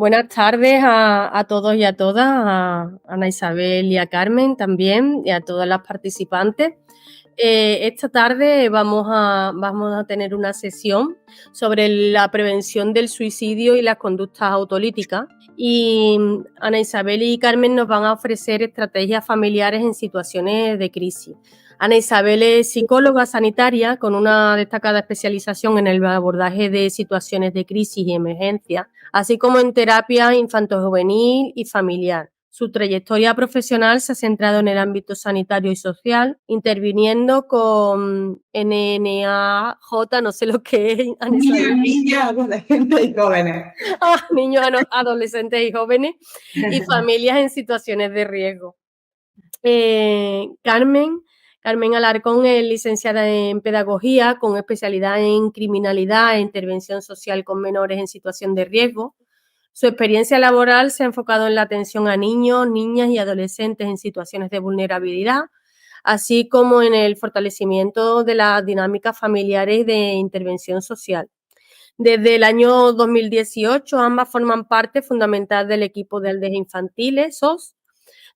Buenas tardes a todos y a todas, a Ana Isabel y a Carmen también, y a todas las participantes. Esta tarde vamos a tener una sesión sobre la prevención del suicidio y las conductas autolíticas. Y Ana Isabel y Carmen nos van a ofrecer estrategias familiares en situaciones de crisis. Ana Isabel es psicóloga sanitaria con una destacada especialización en el abordaje de situaciones de crisis y emergencia, así como en terapia infantojuvenil y familiar. Su trayectoria profesional se ha centrado en el ámbito sanitario y social, interviniendo con NNAJ, no sé lo que es. Niños, adolescentes y jóvenes. Niños, adolescentes y jóvenes y familias en situaciones de riesgo. Carmen Alarcón es licenciada en Pedagogía con especialidad en Criminalidad e Intervención Social con menores en situación de riesgo. Su experiencia laboral se ha enfocado en la atención a niños, niñas y adolescentes en situaciones de vulnerabilidad, así como en el fortalecimiento de las dinámicas familiares de intervención social. Desde el año 2018, ambas forman parte fundamental del equipo de aldeas infantiles, SOS,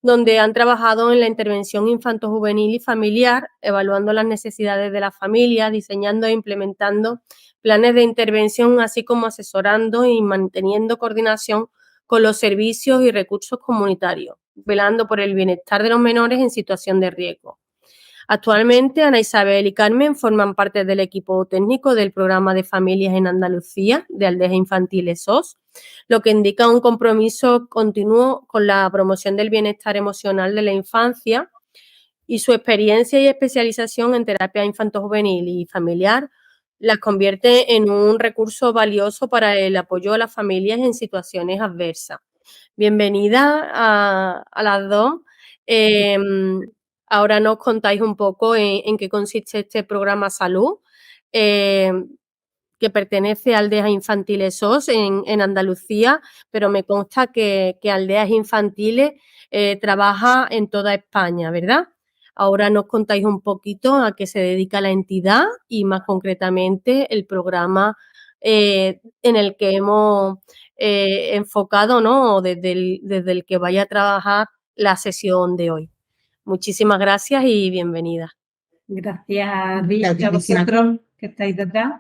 donde han trabajado en la intervención infantojuvenil y familiar, evaluando las necesidades de la familia, diseñando e implementando planes de intervención, así como asesorando y manteniendo coordinación con los servicios y recursos comunitarios, velando por el bienestar de los menores en situación de riesgo. Actualmente, Ana Isabel y Carmen forman parte del equipo técnico del programa de familias en Andalucía de aldeas infantiles SOS, lo que indica un compromiso continuo con la promoción del bienestar emocional de la infancia, y su experiencia y especialización en terapia infantojuvenil y familiar las convierte en un recurso valioso para el apoyo a las familias en situaciones adversas. Bienvenida a las dos. Ahora nos contáis un poco en qué consiste este programa Salud, que pertenece a Aldeas Infantiles SOS en Andalucía, pero me consta que Aldeas Infantiles trabaja en toda España, ¿verdad? Ahora nos contáis un poquito a qué se dedica la entidad y más concretamente el programa en el que hemos enfocado, ¿no? Desde el que vaya a trabajar la sesión de hoy. Muchísimas gracias y bienvenida. Gracias, Rich, a vosotros que estáis detrás.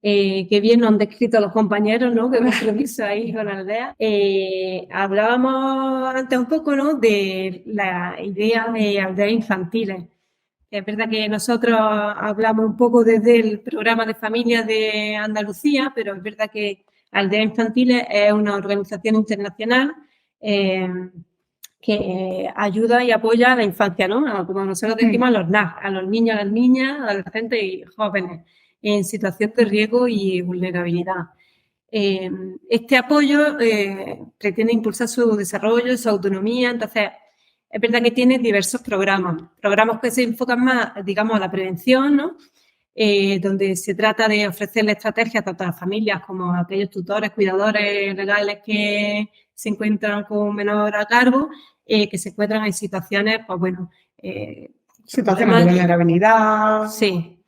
Qué bien nos han descrito los compañeros, ¿no? Que compromiso ahí con Aldea. Hablábamos antes un poco, ¿no? De la idea de aldeas infantiles. Es verdad que nosotros hablamos un poco desde el programa de familias de Andalucía, pero es verdad que Aldeas Infantiles es una organización internacional que ayuda y apoya a la infancia, ¿no? Como nosotros decimos, a los NAC, a los niños, a las niñas, adolescentes y jóvenes en situación de riesgo y vulnerabilidad. Este apoyo pretende impulsar su desarrollo, su autonomía. Entonces, es verdad que tiene diversos programas que se enfocan más, digamos, a la prevención, ¿no? Donde se trata de ofrecerle estrategias tanto a las familias como a aquellos tutores, cuidadores legales que se encuentran con menor a cargo, que se encuentran en situaciones, pues bueno, situaciones de vulnerabilidad. Sí.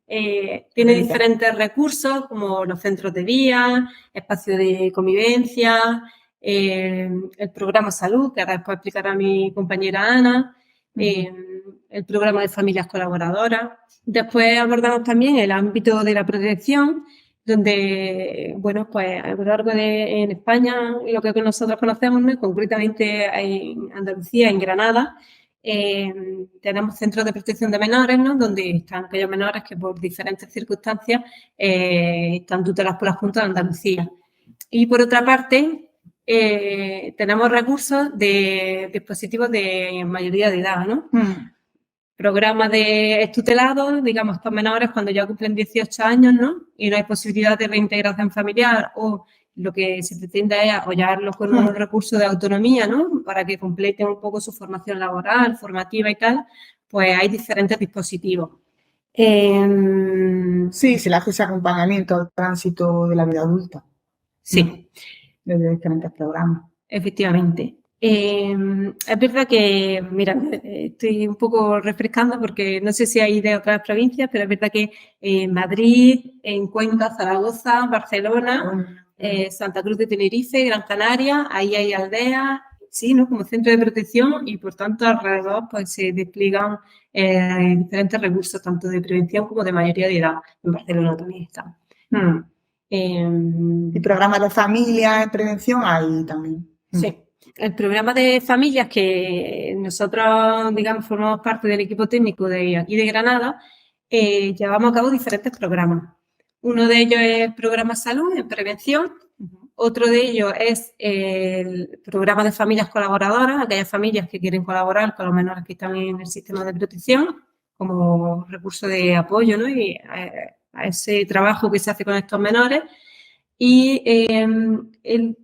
Tiene diferentes recursos como los centros de día, espacios de convivencia, el programa Salud, que ahora después explicará mi compañera Ana, el programa de familias colaboradoras. Después abordamos también el ámbito de la protección, donde, bueno, pues a lo largo de en España, lo que nosotros conocemos, ¿no? Concretamente en Andalucía, en Granada, tenemos centros de protección de menores, ¿no? Donde están aquellos menores que por diferentes circunstancias están tutelados por la Junta de Andalucía. Y por otra parte, tenemos recursos de dispositivos de mayoría de edad, ¿no? Programas de tutelados, digamos, estos menores cuando ya cumplen 18 años, ¿no? Y no hay posibilidad de reintegración familiar, o lo que se pretende es apoyarlos con unos recursos de autonomía, ¿no? Para que completen un poco su formación laboral, formativa y tal, pues hay diferentes dispositivos. Sí, se le hace ese acompañamiento al tránsito de la vida adulta. Sí. Desde diferentes programas. Efectivamente. Es verdad que, mira, estoy un poco refrescando porque no sé si hay de otras provincias, pero es verdad que en Madrid, en Cuenca, Zaragoza, Barcelona, Santa Cruz de Tenerife, Gran Canaria, ahí hay aldeas, sí, ¿no? Como centro de protección y, por tanto, alrededor pues se despliegan diferentes recursos, tanto de prevención como de mayoría de edad. En Barcelona también está. Y programas de familia, prevención, ahí también. Sí. El programa de familias que nosotros, digamos, formamos parte del equipo técnico de aquí de Granada, llevamos a cabo diferentes programas. Uno de ellos es el programa Salud en prevención. Otro de ellos es el programa de familias colaboradoras, aquellas familias que quieren colaborar con los menores que están en el sistema de protección como recurso de apoyo, ¿no? Y a ese trabajo que se hace con estos menores. Y,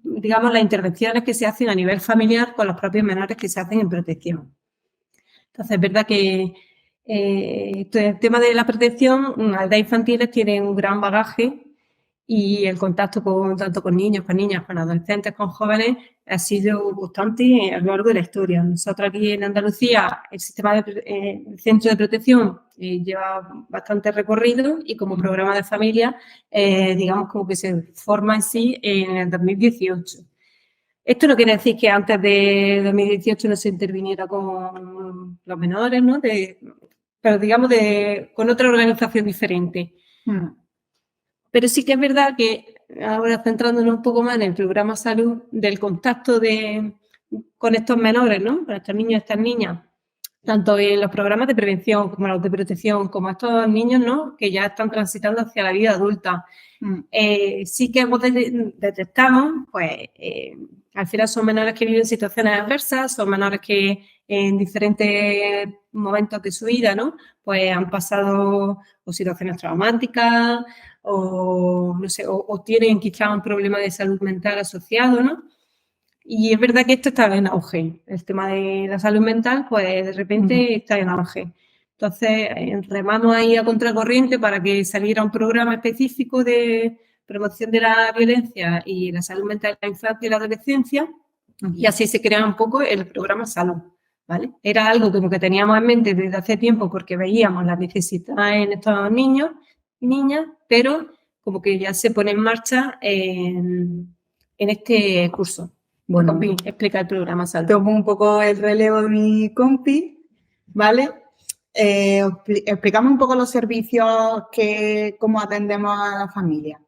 digamos, las intervenciones que se hacen a nivel familiar con los propios menores que se hacen en protección. Entonces, es verdad que el tema de la protección, las edades infantiles tienen un gran bagaje y el contacto tanto con niños, con niñas, con adolescentes, con jóvenes, ha sido constante a lo largo de la historia. Nosotros aquí en Andalucía, el sistema de centro de protección lleva bastante recorrido y como programa de familia, digamos como que se forma en sí en el 2018. Esto no quiere decir que antes de 2018 no se interviniera con los menores, ¿no? Pero digamos con otra organización diferente. Pero sí que es verdad que ahora centrándonos un poco más en el programa Salud, del contacto con estos menores, ¿no? Con estos niños y estas niñas, tanto en los programas de prevención como los de protección, como estos niños, ¿no? Que ya están transitando hacia la vida adulta. Sí que detectamos, pues, al final son menores que viven situaciones adversas, son menores que en diferentes momentos de su vida, ¿no? Pues han pasado o situaciones traumáticas o, no sé, o tienen quizá un problema de salud mental asociado, ¿no? Y es verdad que esto está en auge. El tema de la salud mental, pues de repente está en auge. Entonces, remamos ahí a contracorriente para que saliera un programa específico de promoción de la violencia y la salud mental de la infancia y la adolescencia, y así se crea un poco el programa Salud, ¿vale? Era algo como que teníamos en mente desde hace tiempo porque veíamos la necesidad en estos niños y niñas, pero como que ya se pone en marcha en este curso. Bueno, Compi, explica el programa Salud. Tomo un poco el relevo de mi compi, ¿vale? Explicamos un poco los servicios, cómo atendemos a la familia.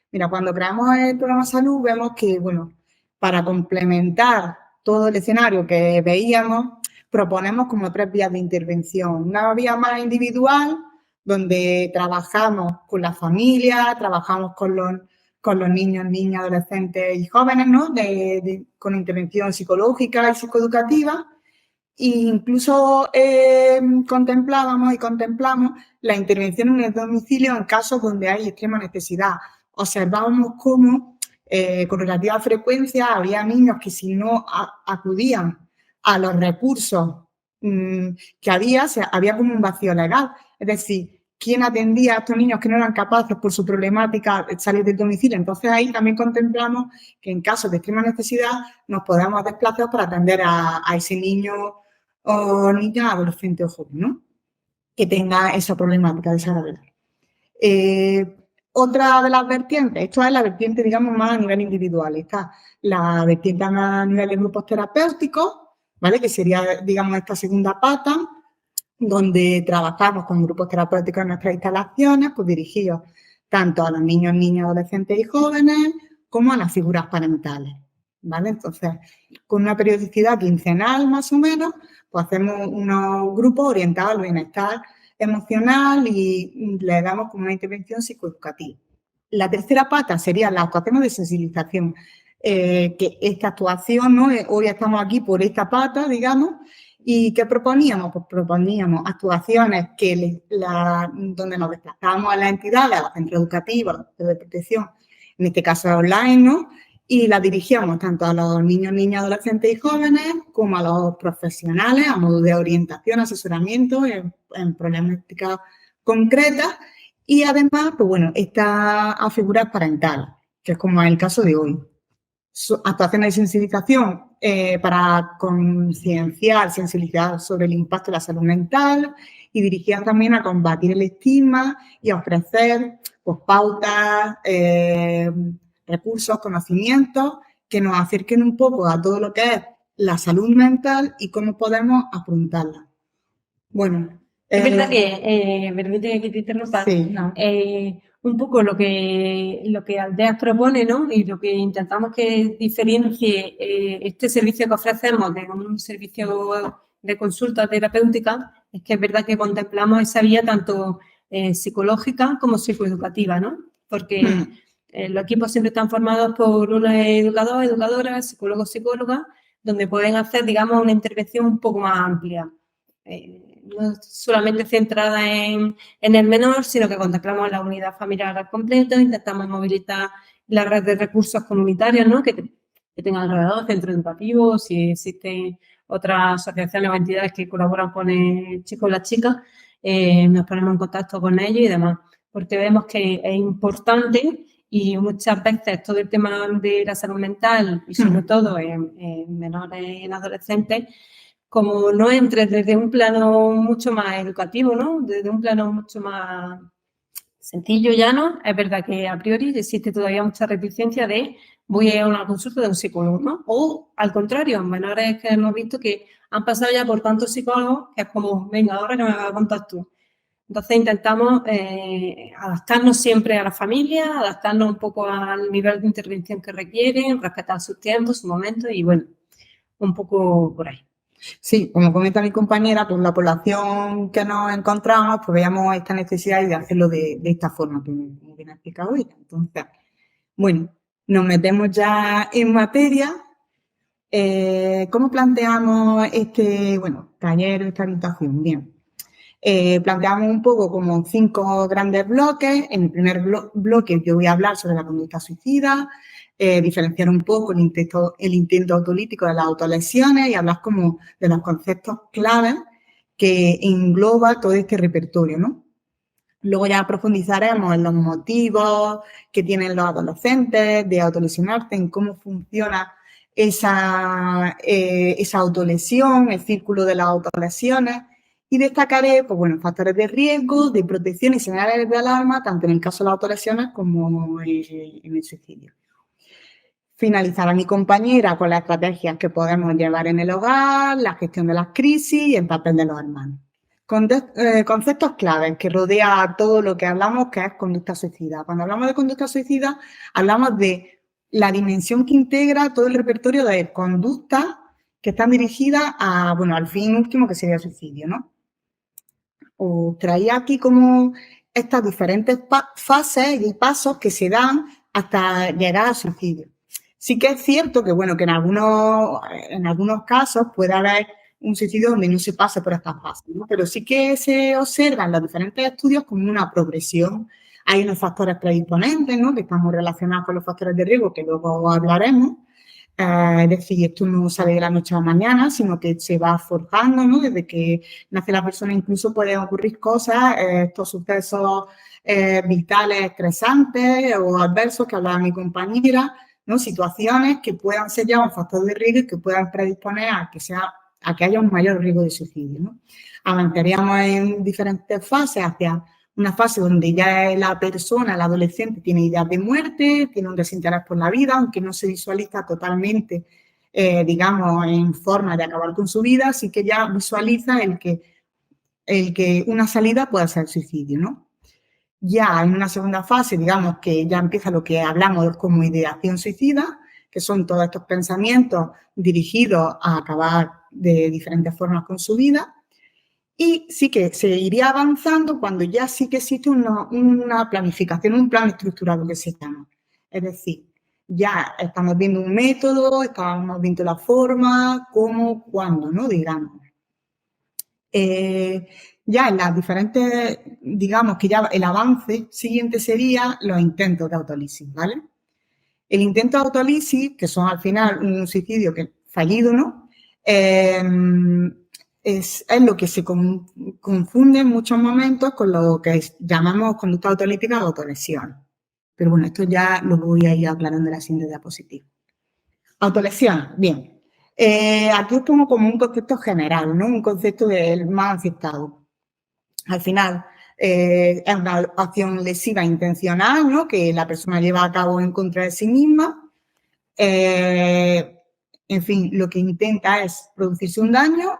Mira, cuando creamos el programa Salud vemos que, bueno, para complementar todo el escenario que veíamos, proponemos como 3 vías de intervención. Una vía más individual, donde trabajamos con la familia, trabajamos con los niños, niñas, adolescentes y jóvenes, ¿no? Con intervención psicológica y psicoeducativa. E incluso contemplamos la intervención en el domicilio en casos donde hay extrema necesidad. Observábamos cómo con relativa frecuencia había niños que si no acudían a los recursos que había como un vacío legal. Es decir, ¿quién atendía a estos niños que no eran capaces por su problemática de salir del domicilio? Entonces ahí también contemplamos que en casos de extrema necesidad nos podamos desplazar para atender a ese niño o niña, adolescente o joven, ¿no? Que tenga esa problemática desagradable. Otra de las vertientes, esto es la vertiente, digamos, más a nivel individual, está la vertiente a nivel de grupos terapéuticos, ¿vale? Que sería, digamos, esta segunda pata, donde trabajamos con grupos terapéuticos en nuestras instalaciones, pues dirigidos tanto a los niños, niñas, adolescentes y jóvenes, como a las figuras parentales, ¿vale? Entonces, con una periodicidad quincenal más o menos, pues hacemos unos grupos orientados al bienestar emocional y le damos como una intervención psicoeducativa. La tercera pata sería las actuaciones de sensibilización, que esta actuación, ¿no? Hoy estamos aquí por esta pata, digamos. ¿Y qué proponíamos? Pues proponíamos actuaciones donde nos desplazábamos a las entidades, a los centros educativos, a los centros de protección, en este caso online, ¿no? Y las dirigíamos tanto a los niños, niñas, adolescentes y jóvenes, como a los profesionales, a modo de orientación, asesoramiento en problemáticas concretas. Y además, pues bueno, está a figuras parentales, que es como en el caso de hoy. Actuaciones de sensibilización para sensibilizar sobre el impacto de la salud mental y dirigidas también a combatir el estigma y a ofrecer pues, pautas, recursos, conocimientos que nos acerquen un poco a todo lo que es la salud mental y cómo podemos afrontarla. Bueno. Es verdad que, permíteme que te interrumpa, Sí, no. Un poco lo que Aldeas propone, ¿no? Y lo que intentamos que diferencie este servicio que ofrecemos de un servicio de consulta terapéutica, es que es verdad que contemplamos esa vía tanto psicológica como psicoeducativa, ¿no? Porque los equipos siempre están formados por unos educadores, educadoras, psicólogos, psicólogas, donde pueden hacer, digamos, una intervención un poco más amplia. No solamente centrada en el menor, sino que contemplamos la unidad familiar al completo, intentamos movilizar la red de recursos comunitarios, ¿no? que tengan alrededor, centros educativos, si existen otras asociaciones o entidades que colaboran con el chico o la chica, nos ponemos en contacto con ellos y demás, porque vemos que es importante y muchas veces todo el tema de la salud mental y sobre todo en menores y en adolescentes, como no entres desde un plano mucho más educativo, ¿no? Desde un plano mucho más sencillo, llano, es verdad que a priori existe todavía mucha reticencia de voy a ir a una consulta de un psicólogo, ¿no? O al contrario, en menores que hemos visto que han pasado ya por tantos psicólogos que es como, venga, ahora que me vas a contar tú. Entonces intentamos adaptarnos siempre a la familia, adaptarnos un poco al nivel de intervención que requieren, respetar sus tiempos, sus momentos y bueno, un poco por ahí. Sí, como comenta mi compañera, pues la población que nos encontramos, pues veíamos esta necesidad de hacerlo de esta forma, como bien ha explicado ella. Entonces, bueno, nos metemos ya en materia. ¿Cómo planteamos este, taller, esta orientación? Bien. Planteamos un poco como 5 grandes bloques. En el primer bloque yo voy a hablar sobre la conducta suicida, diferenciar un poco el intento autolítico de las autolesiones y hablar como de los conceptos claves que engloba todo este repertorio, ¿no? Luego ya profundizaremos en los motivos que tienen los adolescentes de autolesionarse, en cómo funciona esa autolesión, el círculo de las autolesiones. Y destacaré, factores de riesgo, de protección y señales de alarma, tanto en el caso de las autolesiones como en el suicidio. Finalizará mi compañera con las estrategias que podemos llevar en el hogar, la gestión de las crisis y el papel de los hermanos. Conceptos claves que rodea todo lo que hablamos, que es conducta suicida. Cuando hablamos de conducta suicida, hablamos de la dimensión que integra todo el repertorio de conductas que están dirigidas al fin último, que sería el suicidio, ¿no? Os traía aquí como estas diferentes fases y pasos que se dan hasta llegar al suicidio. Sí que es cierto que, que en algunos casos puede haber un suicidio donde no se pase por estas fases, ¿no? Pero sí que se observa en los diferentes estudios como una progresión. Hay unos factores predisponentes, ¿no? Que están muy relacionados con los factores de riesgo, que luego hablaremos. Es decir, esto no sale de la noche a la mañana, sino que se va forjando, ¿no? Desde que nace la persona incluso pueden ocurrir cosas, estos sucesos vitales estresantes o adversos que hablaba mi compañera, ¿no? Situaciones que puedan ser ya un factor de riesgo y que puedan predisponer a que haya un mayor riesgo de suicidio, ¿no? Avanzaríamos en diferentes fases hacia una fase donde ya la persona, el adolescente, tiene ideas de muerte, tiene un desinterés por la vida, aunque no se visualiza totalmente, en forma de acabar con su vida, sí que ya visualiza el que una salida pueda ser el suicidio, ¿no? Ya en una segunda fase, digamos que ya empieza lo que hablamos como ideación suicida, que son todos estos pensamientos dirigidos a acabar de diferentes formas con su vida. Y sí que se iría avanzando cuando ya sí que existe una planificación, un plan estructurado que se llama. Es decir, ya estamos viendo un método, estamos viendo la forma, cómo, cuándo, ¿no? Digamos. Ya en las diferentes, digamos que ya el avance siguiente sería los intentos de autolisis, ¿vale? El intento de autolisis, que son al final un suicidio fallido, ¿no? Es lo que se confunde en muchos momentos con lo que llamamos conducta autolítica o autolesión. Pero bueno, esto ya lo voy a ir aclarando en la siguiente diapositiva. Autolesión, bien. Aquí os pongo como un concepto general, ¿no? Un concepto del más aceptado. Al final, es una acción lesiva intencional, ¿no? Que la persona lleva a cabo en contra de sí misma. En fin, lo que intenta es producirse un daño.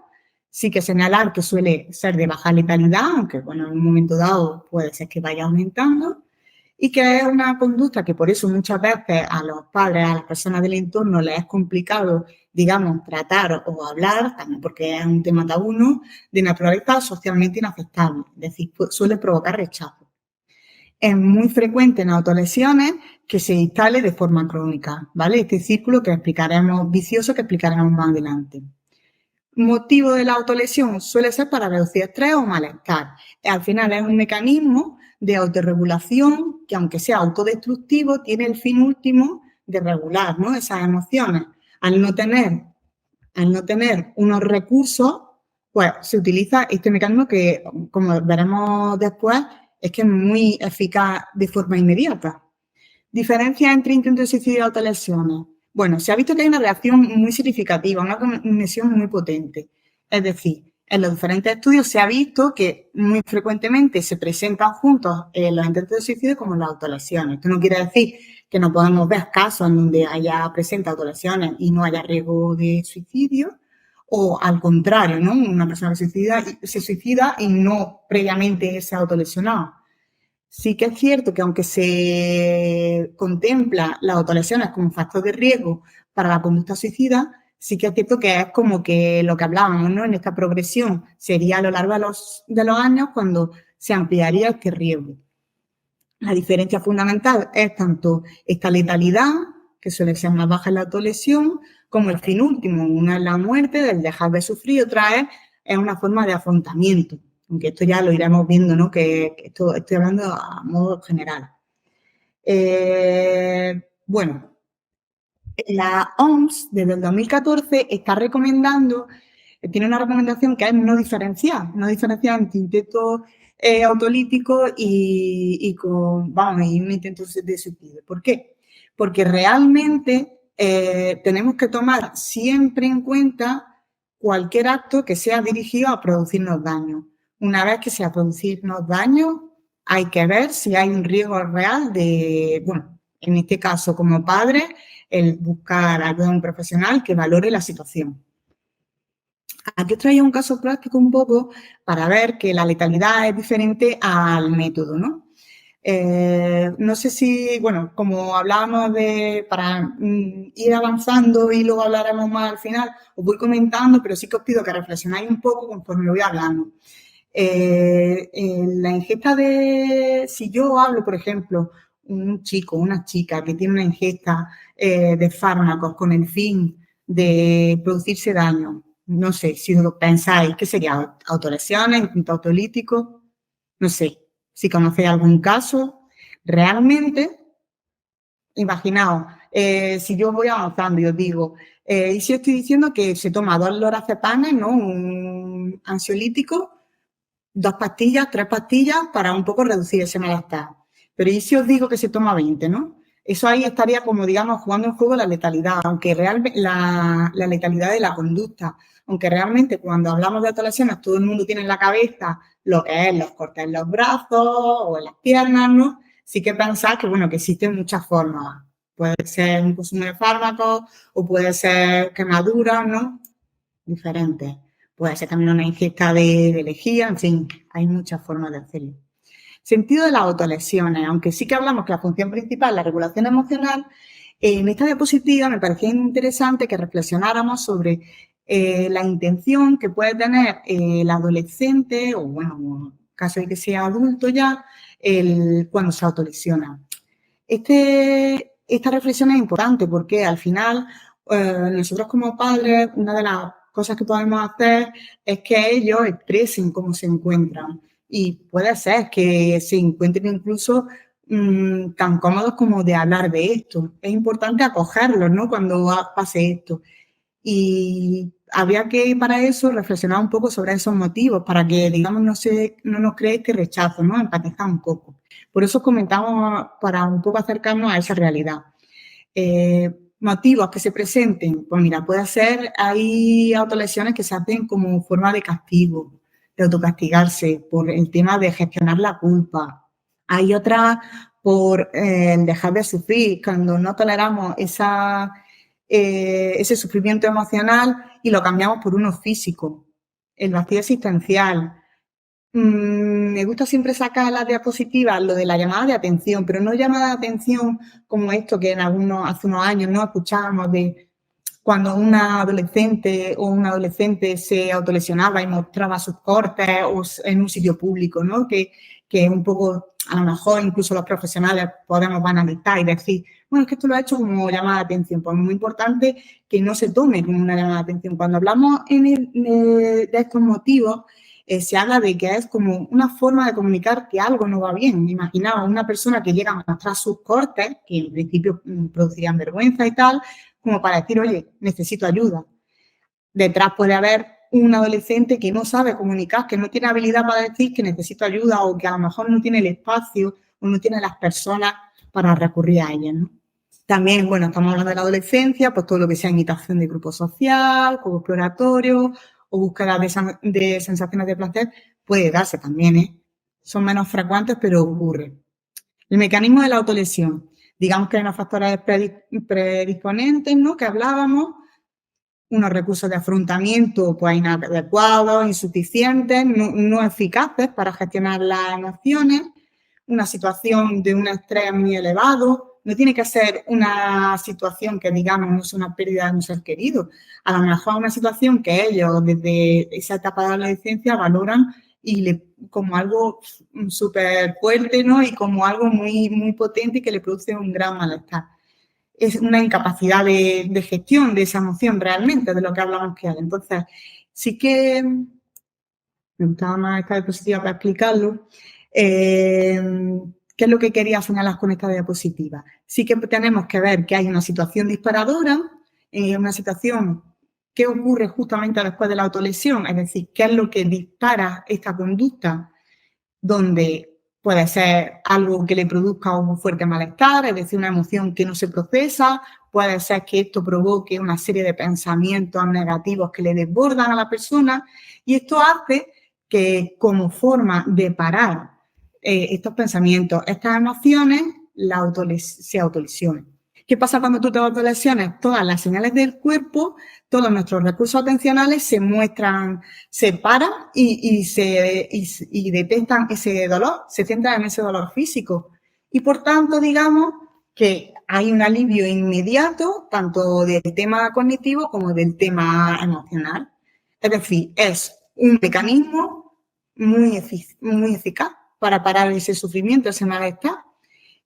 Sí que señalar que suele ser de baja letalidad, aunque bueno, en un momento dado puede ser que vaya aumentando, y que es una conducta que por eso muchas veces a los padres, a las personas del entorno les es complicado, digamos, tratar o hablar, también porque es un tema tabú, ¿no? De naturaleza socialmente inaceptable, es decir, suele provocar rechazo. Es muy frecuente en autolesiones que se instale de forma crónica, ¿vale? Este círculo que explicaremos, vicioso, que explicaremos más adelante. Motivo de la autolesión suele ser para reducir estrés o malestar. Al final es un mecanismo de autorregulación que, aunque sea autodestructivo, tiene el fin último de regular, ¿no? Esas emociones. Al no tener unos recursos, pues se utiliza este mecanismo que, como veremos después, es que es muy eficaz de forma inmediata. Diferencia entre intento de suicidio y autolesiones. Bueno, se ha visto que hay una reacción muy significativa, una conexión muy potente. Es decir, en los diferentes estudios se ha visto que muy frecuentemente se presentan juntos los intentos de suicidio como las autolesiones. Esto no quiere decir que no podamos ver casos en donde haya presente autolesiones y no haya riesgo de suicidio, o al contrario, ¿no? Una persona que se suicida y no previamente se ha autolesionado. Sí que es cierto que aunque se contempla las autolesiones como un factor de riesgo para la conducta suicida, sí que es cierto que es como que lo que hablábamos, ¿no? En esta progresión sería a lo largo de los años cuando se ampliaría este riesgo. La diferencia fundamental es tanto esta letalidad, que suele ser más baja en la autolesión, como el fin último. Una es la muerte, del dejar de sufrir, otra es una forma de afrontamiento. Aunque esto ya lo iremos viendo, ¿no? Que esto estoy hablando a modo general. Bueno, la OMS desde el 2014 está recomendando, tiene una recomendación que es no diferenciar entre intentos autolíticos y un intento de suicidio. ¿Por qué? Porque realmente tenemos que tomar siempre en cuenta cualquier acto que sea dirigido a producirnos daño. Una vez que sea producirnos daño, hay que ver si hay un riesgo real de, bueno, en este caso como padre, el buscar ayuda de un profesional que valore la situación. Aquí os traigo un caso práctico un poco para ver que la letalidad es diferente al método, ¿no? No sé si, bueno, como hablábamos para ir avanzando y luego hablaremos más al final, os voy comentando, pero sí que os pido que reflexionáis un poco conforme voy hablando. La ingesta si yo hablo, por ejemplo, un chico, una chica que tiene una ingesta de fármacos con el fin de producirse daño, no sé, si lo pensáis, ¿qué sería? ¿Autolesiones, intento autolítico? No sé, si conocéis algún caso. Realmente, imaginaos, si yo voy avanzando y os digo, y si estoy diciendo que se toma 2 lorazepanes, ¿no? Un ansiolítico, 2 pastillas, 3 pastillas para un poco reducir ese malestar. Pero ¿y si os digo que se toma 20, no? Eso ahí estaría como, digamos, jugando en juego la letalidad, aunque realmente la letalidad de la conducta. Aunque realmente cuando hablamos de autolesiones todo el mundo tiene en la cabeza lo que es los cortes en los brazos o en las piernas, ¿no? Sí que pensar que, bueno, que existen muchas formas. Puede ser un consumo de fármacos o puede ser quemaduras, ¿no? Diferentes. Puede ser también una ingesta de lejía, en fin, hay muchas formas de hacerlo. Sentido de las autolesiones, aunque sí que hablamos que la función principal es la regulación emocional, en esta diapositiva me parecía interesante que reflexionáramos sobre la intención que puede tener el adolescente, o bueno, en caso de que sea adulto ya, cuando se autolesiona. Esta reflexión es importante porque al final nosotros como padres, una de las cosas que podemos hacer es que ellos expresen cómo se encuentran. Y puede ser que se encuentren incluso tan cómodos como de hablar de esto. Es importante acogerlos, ¿no? Cuando pase esto. Y habría que, para eso, reflexionar un poco sobre esos motivos, para que, digamos, no nos cree este rechazo, ¿no? Empatizar un poco. Por eso comentamos, para un poco acercarnos a esa realidad. Motivos que se presenten, pues mira, puede ser, hay autolesiones que se hacen como forma de castigo, de autocastigarse por el tema de gestionar la culpa. Hay otras por dejar de sufrir, cuando no toleramos ese sufrimiento emocional y lo cambiamos por uno físico, el vacío existencial. Me gusta siempre sacar las diapositivas lo de la llamada de atención, pero no llamada de atención como esto que hace unos años no escuchábamos de cuando una adolescente o un adolescente se autolesionaba y mostraba sus cortes o en un sitio público, ¿no? Que un poco, a lo mejor incluso los profesionales podemos banalizar y decir, bueno, es que esto lo ha hecho como llamada de atención. Pues es muy importante que no se tome como una llamada de atención. Cuando hablamos de estos motivos, se habla de que es como una forma de comunicar que algo no va bien. Imaginaos una persona que llega a mostrar sus cortes, que en principio producirían vergüenza y tal, como para decir, oye, necesito ayuda. Detrás puede haber un adolescente que no sabe comunicar, que no tiene habilidad para decir que necesito ayuda o que a lo mejor no tiene el espacio o no tiene las personas para recurrir a ellas, ¿no? También, bueno, estamos hablando de la adolescencia, pues todo lo que sea imitación de grupo social, juego exploratorio o búsqueda de sensaciones de placer puede darse también, ¿eh? Son menos frecuentes, pero ocurre. El mecanismo de la autolesión. Digamos que hay unos factores predisponentes, ¿no? Que hablábamos, unos recursos de afrontamiento pues inadecuados, insuficientes, no eficaces para gestionar las emociones, una situación de un estrés muy elevado. No tiene que ser una situación que, digamos, no es una pérdida de un ser querido. A lo mejor una situación que ellos desde esa etapa de la adolescencia valoran como algo súper fuerte, ¿no? Y como algo muy, muy potente y que le produce un gran malestar. Es una incapacidad de gestión de esa emoción realmente, de lo que hablamos que hay. Entonces, sí que me gustaba más esta diapositiva para explicarlo. ¿Qué es lo que quería señalar con esta diapositiva? Sí que tenemos que ver que hay una situación disparadora, una situación que ocurre justamente después de la autolesión, es decir, qué es lo que dispara esta conducta, donde puede ser algo que le produzca un fuerte malestar, es decir, una emoción que no se procesa, puede ser que esto provoque una serie de pensamientos negativos que le desbordan a la persona y esto hace que como forma de parar estos pensamientos, estas emociones, se autolesionen. ¿Qué pasa cuando tú te autolesiones? Todas las señales del cuerpo, todos nuestros recursos atencionales se muestran, se paran y detectan ese dolor, se centran en ese dolor físico. Y por tanto, digamos que hay un alivio inmediato, tanto del tema cognitivo como del tema emocional. Es decir, es un mecanismo muy eficaz para parar ese sufrimiento, ese malestar.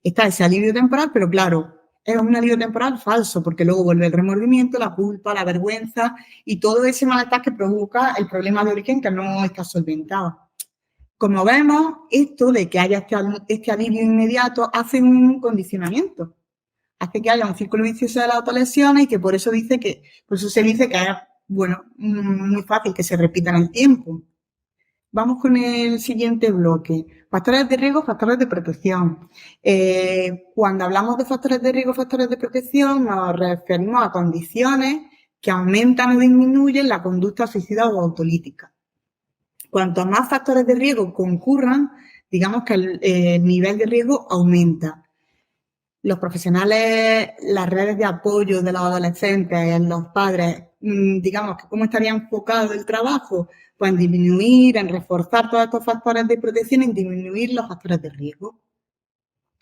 Está ese alivio temporal, pero claro, es un alivio temporal falso, porque luego vuelve el remordimiento, la culpa, la vergüenza y todo ese malestar que provoca el problema de origen que no está solventado. Como vemos, esto de que haya este alivio inmediato hace un condicionamiento, hace que haya un círculo vicioso de las autolesiones y que por eso se dice que es, bueno, muy fácil que se repita en el tiempo. Vamos con el siguiente bloque. Factores de riesgo, factores de protección. Cuando hablamos de factores de riesgo, factores de protección, nos referimos a condiciones que aumentan o disminuyen la conducta suicida o autolítica. Cuanto más factores de riesgo concurran, digamos que el nivel de riesgo aumenta. Los profesionales, las redes de apoyo de los adolescentes, los padres, digamos que cómo estaría enfocado el trabajo, pues en disminuir, en reforzar todos estos factores de protección, en disminuir los factores de riesgo.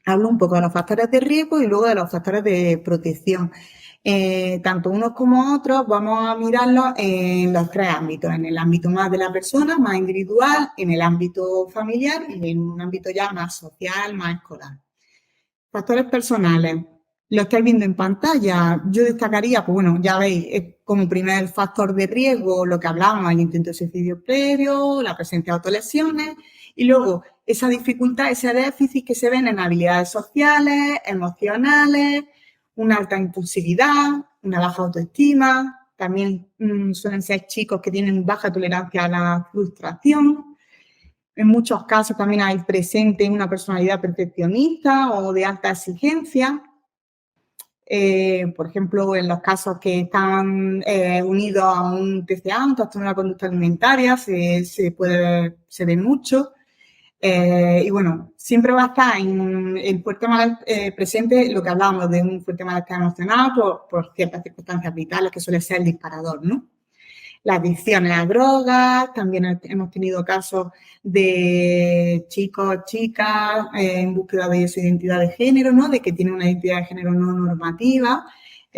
Hablo un poco de los factores de riesgo y luego de los factores de protección. Tanto unos como otros vamos a mirarlos en los tres ámbitos, en el ámbito más de la persona, más individual, en el ámbito familiar y en un ámbito ya más social, más escolar. Factores personales. Lo estáis viendo en pantalla. Yo destacaría, pues bueno, ya veis, como primer factor de riesgo lo que hablábamos, el intento de suicidio previo, la presencia de autolesiones y luego esa dificultad, ese déficit que se ven en habilidades sociales, emocionales, una alta impulsividad, una baja autoestima. También suelen ser chicos que tienen baja tolerancia a la frustración. En muchos casos también hay presente una personalidad perfeccionista o de alta exigencia. por ejemplo, en los casos que están unidos a un TCA, un trastorno de la conducta alimentaria, se ve mucho. Y bueno, siempre va a estar en el fuerte malestar presente lo que hablábamos de un fuerte malestar emocional por ciertas circunstancias vitales que suele ser el disparador, ¿no? La adicción a las drogas, también hemos tenido casos de chicos, chicas en búsqueda de su identidad de género, ¿no? De que tienen una identidad de género no normativa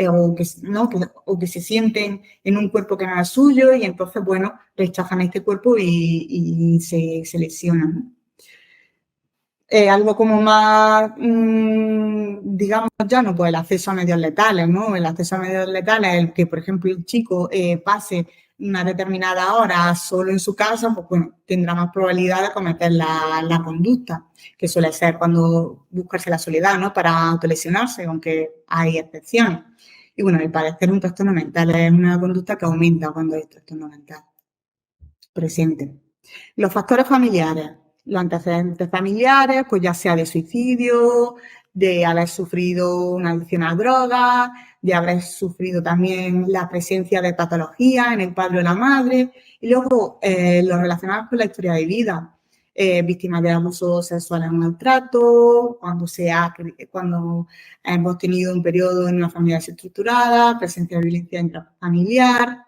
o que se sienten en un cuerpo que no es suyo y entonces, bueno, rechazan este cuerpo y se lesionan, ¿no? Algo como más, digamos, ya no, pues el acceso a medios letales, ¿no? El acceso a medios letales, el que, por ejemplo, el chico pase una determinada hora solo en su casa, pues bueno, tendrá más probabilidad de cometer la conducta, que suele ser cuando buscarse la soledad, ¿no? Para autolesionarse, aunque hay excepciones. Y bueno, el padecer un trastorno mental es una conducta que aumenta cuando hay trastorno mental presente. Los factores familiares. Los antecedentes familiares, pues ya sea de suicidio, de haber sufrido una adicción a drogas, de haber sufrido también la presencia de patologías en el padre o la madre, y luego los relacionados con la historia de vida, víctimas de abusos sexuales o maltrato, cuando hemos tenido un periodo en una familia desestructurada, presencia de violencia intrafamiliar,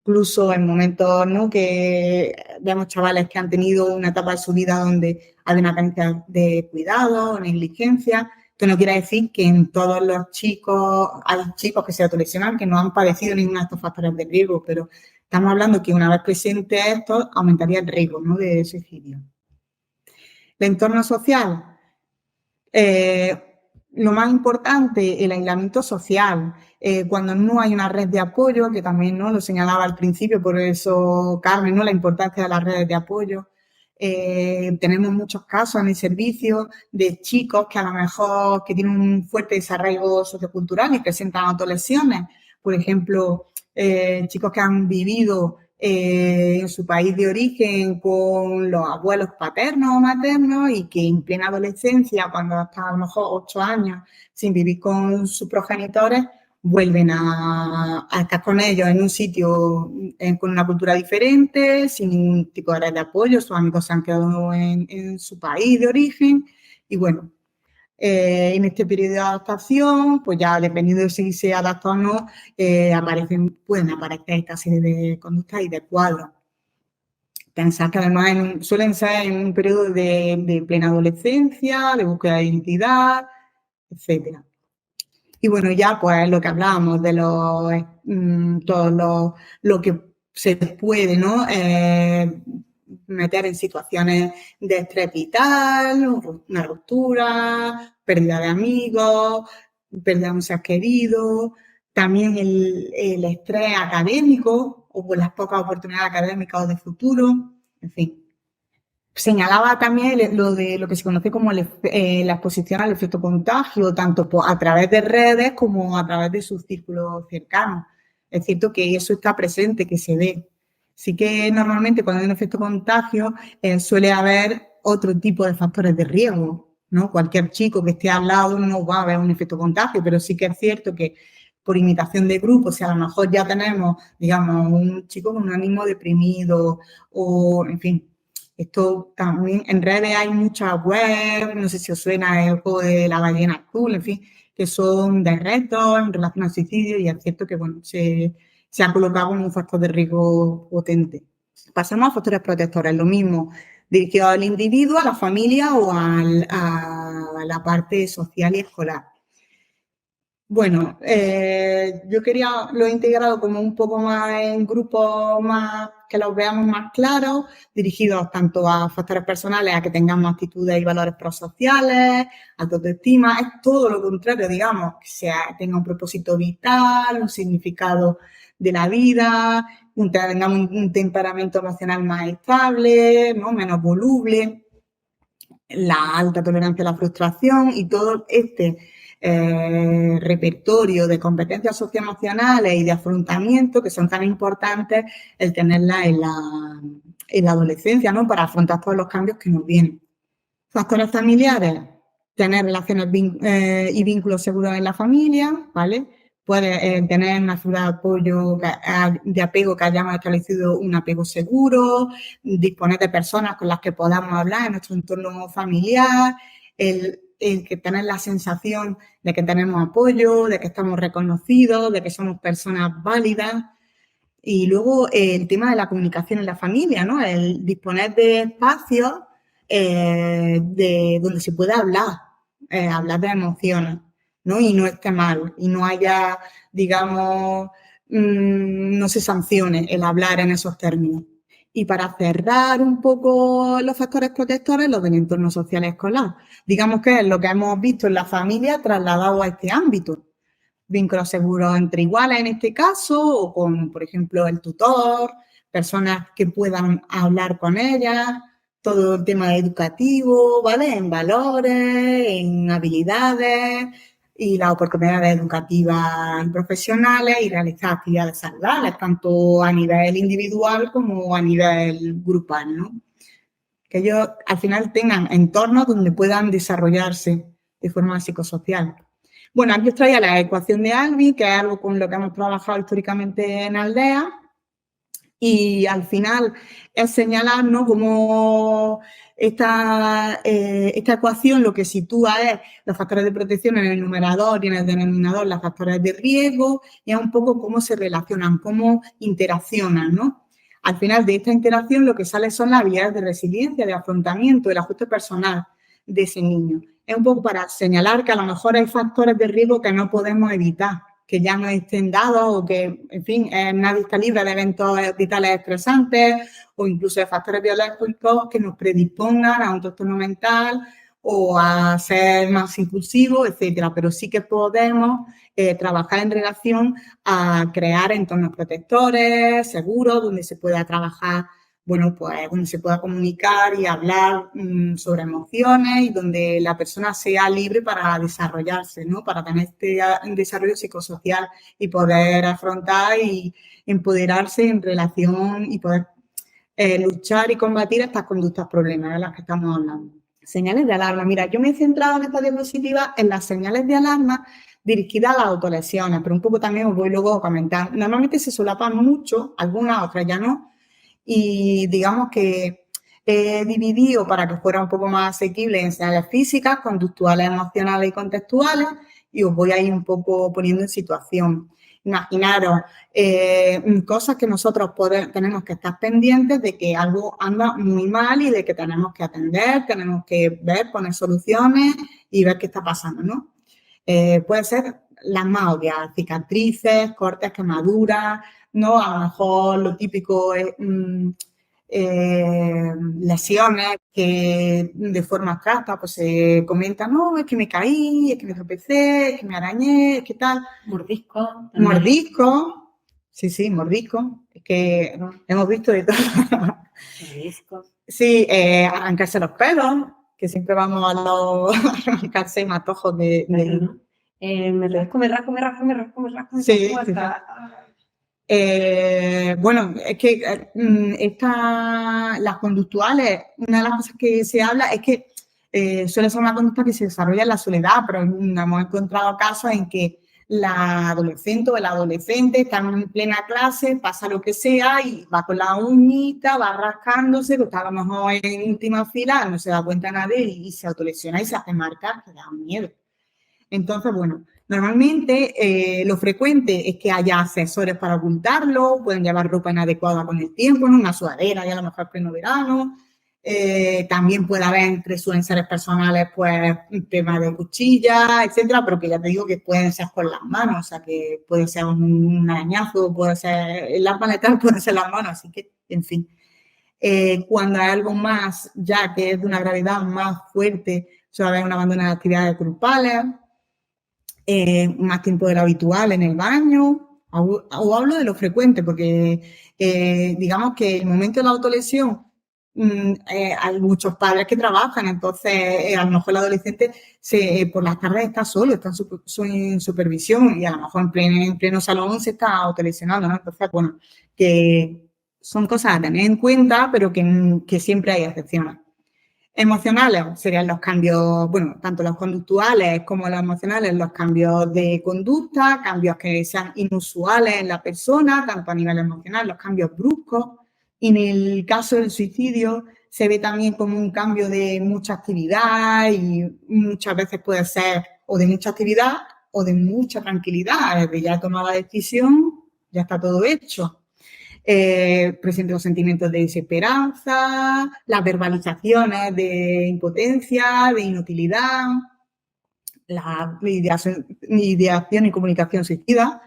incluso en momentos, ¿no?, que vemos chavales que han tenido una etapa de su vida donde hay una carencia de cuidado o negligencia. Esto no quiere decir que en todos los chicos, hay chicos que se autolesionan que no han padecido ninguno de estos factores de riesgo, pero estamos hablando que una vez presente esto, aumentaría el riesgo, ¿no?, de suicidio. El entorno social. Lo más importante, el aislamiento social. Cuando no hay una red de apoyo, que también, ¿no?, lo señalaba al principio, por eso, Carmen, ¿no?, la importancia de las redes de apoyo. Tenemos muchos casos en el servicio de chicos que a lo mejor que tienen un fuerte desarrollo sociocultural y presentan autolesiones. Por ejemplo, chicos que han vivido en su país de origen con los abuelos paternos o maternos y que en plena adolescencia, cuando hasta a lo mejor 8 años sin vivir con sus progenitores, vuelven a estar con ellos en un sitio con una cultura diferente, sin ningún tipo de red de apoyo, sus amigos se han quedado en su país de origen y bueno, en este periodo de adaptación, pues ya dependiendo de si se adapta o no, pueden aparecer esta serie de conductas y de cuadros. Pensar que además suelen ser en un periodo de plena adolescencia, de búsqueda de identidad, etcétera. Y bueno, ya pues lo que hablábamos de todo lo que se puede, ¿no?, meter en situaciones de estrés vital, una ruptura, pérdida de amigos, pérdida de un ser querido, también el estrés académico o las pocas oportunidades académicas o de futuro, en fin. Señalaba también lo que se conoce como la exposición al efecto contagio, tanto a través de redes como a través de sus círculos cercanos. Es cierto que eso está presente, que se ve. Sí que normalmente cuando hay un efecto contagio suele haber otro tipo de factores de riesgo, ¿no? Cualquier chico que esté al lado no va a haber un efecto contagio, pero sí que es cierto que por imitación de grupo, si a lo mejor ya tenemos, digamos, un chico con un ánimo deprimido o, en fin. Esto también, en redes hay muchas webs, no sé si os suena el juego de la ballena azul, en fin, que son de retos en relación al suicidio y es cierto que, bueno, se ha colocado como un factor de riesgo potente. Pasamos a factores protectores, lo mismo, dirigido al individuo, a la familia o a la parte social y escolar. Bueno, yo lo he integrado como un poco más en grupos más que los veamos más claros, dirigidos tanto a factores personales, a que tengamos actitudes y valores prosociales, autoestima, es todo lo contrario, digamos, que tenga un propósito vital, un significado de la vida, tengamos un temperamento emocional más estable, ¿no?, menos voluble, la alta tolerancia a la frustración y todo este repertorio de competencias socioemocionales y de afrontamiento que son tan importantes el tenerlas en la adolescencia, ¿no?, para afrontar todos los cambios que nos vienen. Factores familiares. tener relaciones y vínculos seguros en la familia, ¿vale? Puede tener una figura de apoyo, de apego que hayamos establecido un apego seguro, disponer de personas con las que podamos hablar en nuestro entorno familiar, el que tener la sensación de que tenemos apoyo, de que estamos reconocidos, de que somos personas válidas. Y luego el tema de la comunicación en la familia, ¿no? El disponer de espacios donde se pueda hablar de emociones, ¿no? Y no esté mal, y no haya, digamos, no se sancione el hablar en esos términos. Y para cerrar un poco los factores protectores, los del entorno social escolar. Digamos que es lo que hemos visto en la familia trasladado a este ámbito. Vínculos seguros entre iguales en este caso, o con, por ejemplo, el tutor, personas que puedan hablar con ellas, todo el tema educativo, ¿vale? En valores, en habilidades y las oportunidades educativas y profesionales y realizar actividades saludables, tanto a nivel individual como a nivel grupal, ¿no? Que ellos al final tengan entornos donde puedan desarrollarse de forma psicosocial. Bueno, aquí os traía la ecuación de Albi, que es algo con lo que hemos trabajado históricamente en Aldea, y al final es señalar, ¿no?, cómo esta ecuación lo que sitúa es los factores de protección en el numerador y en el denominador los factores de riesgo, y es un poco cómo se relacionan, cómo interaccionan, ¿no? Al final de esta interacción lo que sale son las habilidades de resiliencia, de afrontamiento, el ajuste personal de ese niño. Es un poco para señalar que a lo mejor hay factores de riesgo que no podemos evitar, que ya no estén dados o que, en fin, nadie está libre de eventos vitales estresantes o incluso de factores biológicos que nos predispongan a un trastorno mental o a ser más impulsivos, etcétera. Pero sí que podemos trabajar en relación a crear entornos protectores, seguros, donde se pueda trabajar, bueno, pues donde se pueda comunicar y hablar sobre emociones y donde la persona sea libre para desarrollarse, ¿no? Para tener este desarrollo psicosocial y poder afrontar y empoderarse en relación y poder luchar y combatir estas conductas problemas de las que estamos hablando. Señales de alarma. Mira, yo me he centrado en esta diapositiva en las señales de alarma dirigidas a las autolesiones, pero un poco también os voy luego a comentar. Normalmente se solapan mucho, algunas, otras ya no, y digamos que he dividido para que fuera un poco más asequible en señales físicas, conductuales, emocionales y contextuales, y os voy a ir un poco poniendo en situación. Imaginaros cosas que nosotros tenemos que estar pendientes de que algo anda muy mal y de que tenemos que atender, tenemos que ver, poner soluciones y ver qué está pasando, ¿no? Puede ser las más obvias, cicatrices, cortes, quemaduras, ¿no? A lo mejor lo típico es lesiones que de forma abstracta pues se comentan, no, es que me caí, es que me tropecé, es que me arañé, es que tal. Mordisco. Mordisco. Sí, mordisco. Es que hemos visto de todo. Mordisco. Sí, arrancarse los pelos, que siempre vamos a arrancarse matojos de me rasco. Sí. Bueno, es que las conductuales, una de las cosas que se habla es que suele ser una conducta que se desarrolla en la soledad, pero hemos encontrado casos en que la adolescente o el adolescente está en plena clase, pasa lo que sea y va con la uñita, va rascándose, que está a lo mejor en última fila, no se da cuenta nadie y se autolesiona y se hace marcas que dan miedo. Entonces, bueno, normalmente lo frecuente es que haya accesorios para ocultarlo, pueden llevar ropa inadecuada con el tiempo, ¿no? Una sudadera y a lo mejor pleno verano. También puede haber entre sus enseres personales, pues, un tema de cuchillas, etcétera, pero que ya te digo que pueden ser con las manos, o sea, que puede ser un arañazo, puede ser el arma letal, pueden ser las manos, así que, en fin. Cuando hay algo más, ya que es de una gravedad más fuerte, suele haber un abandono de actividades grupales, más tiempo de lo habitual en el baño, o hablo de lo frecuente, porque digamos que el momento de la autolesión hay muchos padres que trabajan, entonces a lo mejor el adolescente por las tardes está solo, está en supervisión y a lo mejor en pleno salón se está autolesionando, ¿no? Entonces, bueno, que son cosas a tener en cuenta, pero que siempre hay excepciones. Emocionales serían los cambios, bueno, tanto los conductuales como los emocionales, los cambios de conducta, cambios que sean inusuales en la persona, tanto a nivel emocional, los cambios bruscos. Y en el caso del suicidio se ve también como un cambio de mucha actividad y muchas veces puede ser o de mucha actividad o de mucha tranquilidad, desde ya he tomado la decisión, ya está todo hecho. Presente los sentimientos de desesperanza, las verbalizaciones de impotencia, de inutilidad, la ideación y comunicación suicida.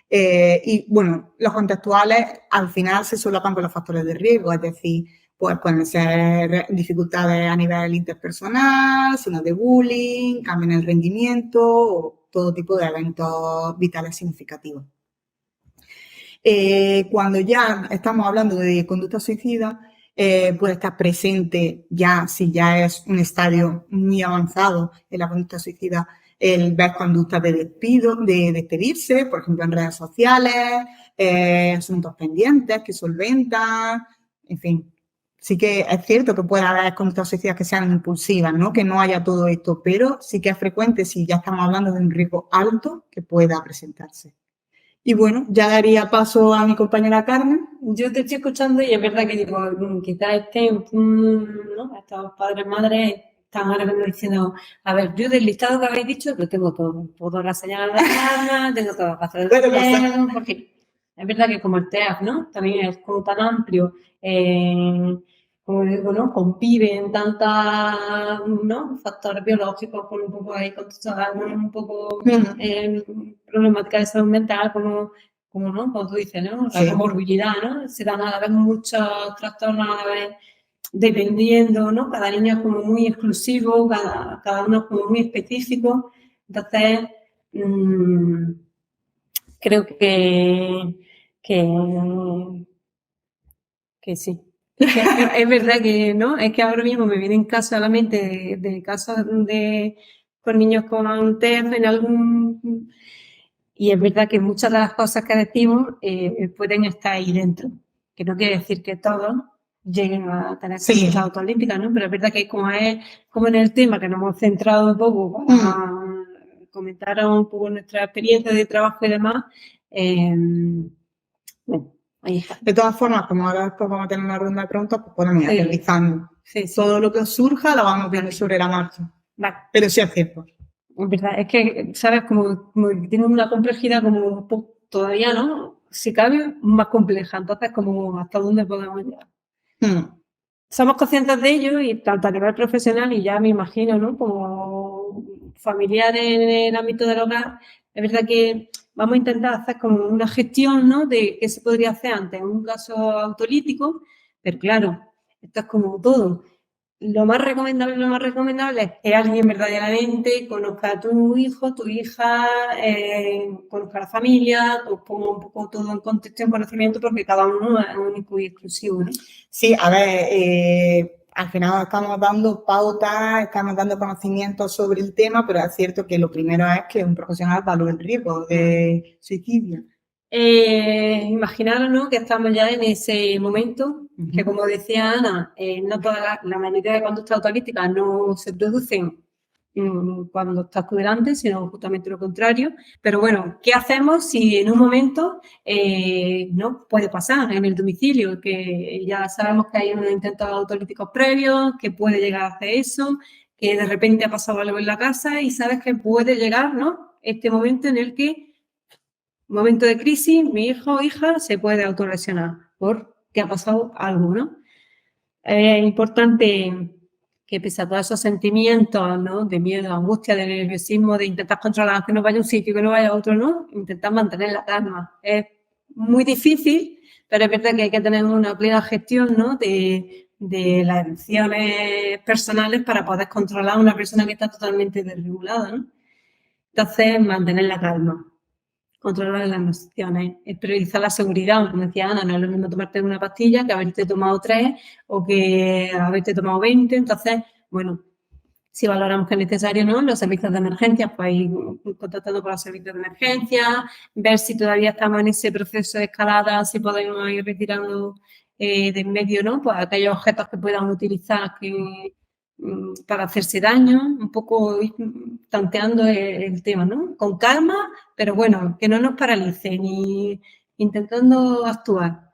Y bueno, los contextuales al final se solapan con los factores de riesgo, es decir, pues pueden ser dificultades a nivel interpersonal, signos de bullying, cambio en el rendimiento o todo tipo de eventos vitales significativos. Cuando ya estamos hablando de conducta suicida, puede estar presente ya, si ya es un estadio muy avanzado en la conducta suicida, el ver conductas de despido, de despedirse, por ejemplo, en redes sociales, asuntos pendientes que solventan, en fin. Sí que es cierto que puede haber conductas suicidas que sean impulsivas, ¿no? Que no haya todo esto, pero sí que es frecuente si ya estamos hablando de un riesgo alto que pueda presentarse. Y bueno, ya daría paso a mi compañera Carmen. Yo te estoy escuchando y es verdad que digo, quizás ¿no? Estos padres, madres están ahora mismo diciendo, a ver, yo del listado que habéis dicho lo tengo todo. Puedo las señales de alarma, tengo todas las pasos de riesgo, porque es verdad que como el TEAF, ¿no? También es como tan amplio, como digo, ¿no? Conviven tantas, ¿no? Factores biológicos con un poco ahí, con un poco problemática de salud mental, como ¿no? Como tú dices, ¿no? La comorbilidad, ¿no? Se dan a la vez muchos trastornos a la vez, dependiendo, ¿no? Cada niño es como muy exclusivo, cada uno es como muy específico. Entonces, creo que sí. Es verdad que, ¿no? Es que ahora mismo me vienen casos a la mente de casos con niños con TEAF en algún... Y es verdad que muchas de las cosas que decimos pueden estar ahí dentro. Que no quiere decir que todos lleguen a tener conductas autolíticas, ¿no? Pero es verdad que como en el tema que nos hemos centrado un poco para comentar un poco nuestra experiencia de trabajo y demás, bueno, ahí está. De todas formas, como ahora después vamos a tener una ronda de preguntas, pues podemos ir analizando. Todo lo que os surja lo vamos viendo sobre la marcha. Vale. Pero sí es cierto. Es verdad, es que, ¿sabes? Como tiene una complejidad como todavía, ¿no? Si cabe, más compleja. Entonces, como hasta dónde podemos llegar. Somos conscientes de ello y tanto a nivel profesional y ya me imagino, ¿no? Como familiares en el ámbito del hogar, es verdad que vamos a intentar hacer como una gestión, ¿no? De qué se podría hacer ante un caso autolítico, pero claro, esto es como todo. Lo más recomendable es que alguien verdaderamente conozca a tu hijo, tu hija, conozca a la familia, os ponga un poco todo en contexto y en conocimiento porque cada uno es único y exclusivo, ¿no? Sí, a ver, al final estamos dando pautas, estamos dando conocimiento sobre el tema, pero es cierto que lo primero es que un profesional valore el riesgo de suicidio. Imaginaros, ¿no? Que estamos ya en ese momento, que como decía Ana, no toda la mayoría de conductas autolíticas no se producen cuando estás tú delante, sino justamente lo contrario. Pero bueno, ¿qué hacemos si en un momento no puede pasar en el domicilio? Que ya sabemos que hay unos intentos autolíticos previos, que puede llegar a hacer eso, que de repente ha pasado algo en la casa y sabes que puede llegar, ¿no? Este momento en el que momento de crisis, mi hijo o hija se puede autolesionar porque ha pasado algo, ¿no? Es importante que pese a todos esos sentimientos, ¿no? De miedo, angustia, de nerviosismo, de intentar controlar que no vaya a un sitio, que no vaya a otro, ¿no? Intentar mantener la calma. Es muy difícil, pero es verdad que hay que tener una plena gestión, ¿no? De las emociones personales para poder controlar a una persona que está totalmente desregulada, ¿no? Entonces, mantener la calma. Controlar las emociones, priorizar la seguridad, como decía Ana, no es lo mismo tomarte una pastilla que haberte tomado 3 o que haberte tomado 20, entonces, bueno, si valoramos que es necesario, ¿no? Los servicios de emergencia, pues ir contactando con los servicios de emergencia, ver si todavía estamos en ese proceso de escalada, si podemos ir retirando de en medio, ¿no? Pues aquellos objetos que puedan utilizar que para hacerse daño, un poco ir tanteando el tema, ¿no? Con calma, pero bueno, que no nos paralice ni intentando actuar.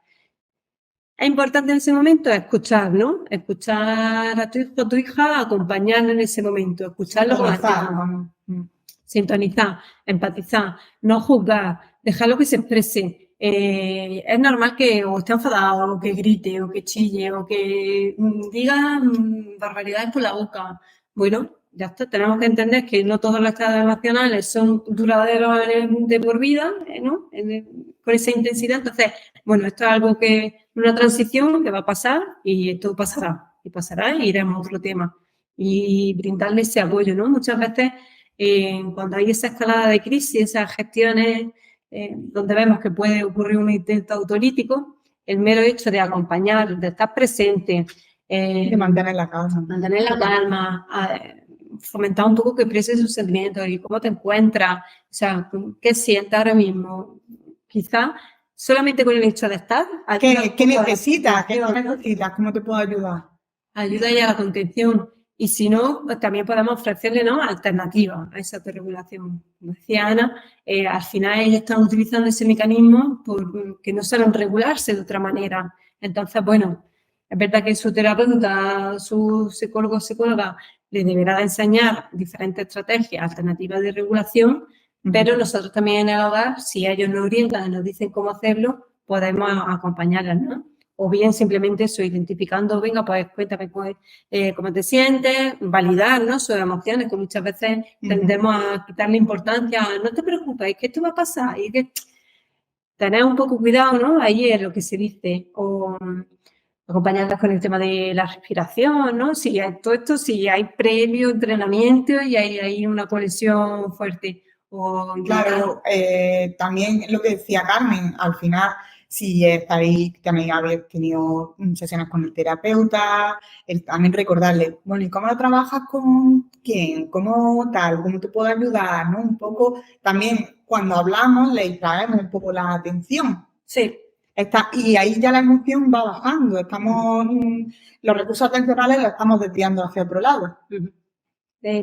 Es importante en ese momento escuchar, ¿no? Escuchar a tu hijo, a tu hija, acompañarlo en ese momento, escucharlo con atención. Sintonizar, empatizar, no juzgar, dejarlo que se exprese. Es normal que o esté enfadado, o que grite, o que chille, o que diga barbaridades por la boca. Bueno, ya está, tenemos que entender que no todos los estados emocionales son duraderos de por vida, ¿no? Con esa intensidad. Entonces, bueno, esto es algo que, una transición que va a pasar y esto pasará, y iremos a otro tema. Y brindarle ese apoyo, ¿no? Muchas veces cuando hay esa escalada de crisis, esas gestiones donde vemos que puede ocurrir un intento autolítico, el mero hecho de acompañar, de estar presente, de mantener la calma, fomentar un poco que exprese sus sentimientos y cómo te encuentras, o sea, qué sientes ahora mismo. Quizá solamente con el hecho de estar. ¿Qué necesitas? ¿Qué necesitas? ¿Cómo te puedo ayudar? Ayuda ya a la contención. Y si no, pues también podemos ofrecerle, ¿no?, alternativas a esa autorregulación. Como decía Ana, al final ellos están utilizando ese mecanismo porque no saben regularse de otra manera. Entonces, bueno, es verdad que su terapeuta, su psicólogo o psicóloga les deberá de enseñar diferentes estrategias alternativas de regulación, pero nosotros también en el hogar, si ellos nos orientan y nos dicen cómo hacerlo, podemos acompañarlas, ¿no? O bien simplemente eso, identificando, venga, pues cuéntame cómo te sientes, validar, ¿no?, sus emociones, que muchas veces tendemos a quitarle importancia, no te preocupes, que esto va a pasar, y que tener un poco cuidado, ¿no?, ahí es lo que se dice, o acompañarlas con el tema de la respiración, ¿no? Si hay todo esto, si hay previo entrenamiento y hay una conexión fuerte. Claro, también lo que decía Carmen, al final, si estáis, también habéis tenido sesiones con el terapeuta, también recordarle, bueno, ¿y cómo lo trabajas con quién? ¿Cómo tal? ¿Cómo te puedo ayudar? ¿No? Un poco, también cuando hablamos le distraemos un poco la atención. Sí. Y ahí ya la emoción va bajando, los recursos atencionales los estamos desviando hacia otro lado.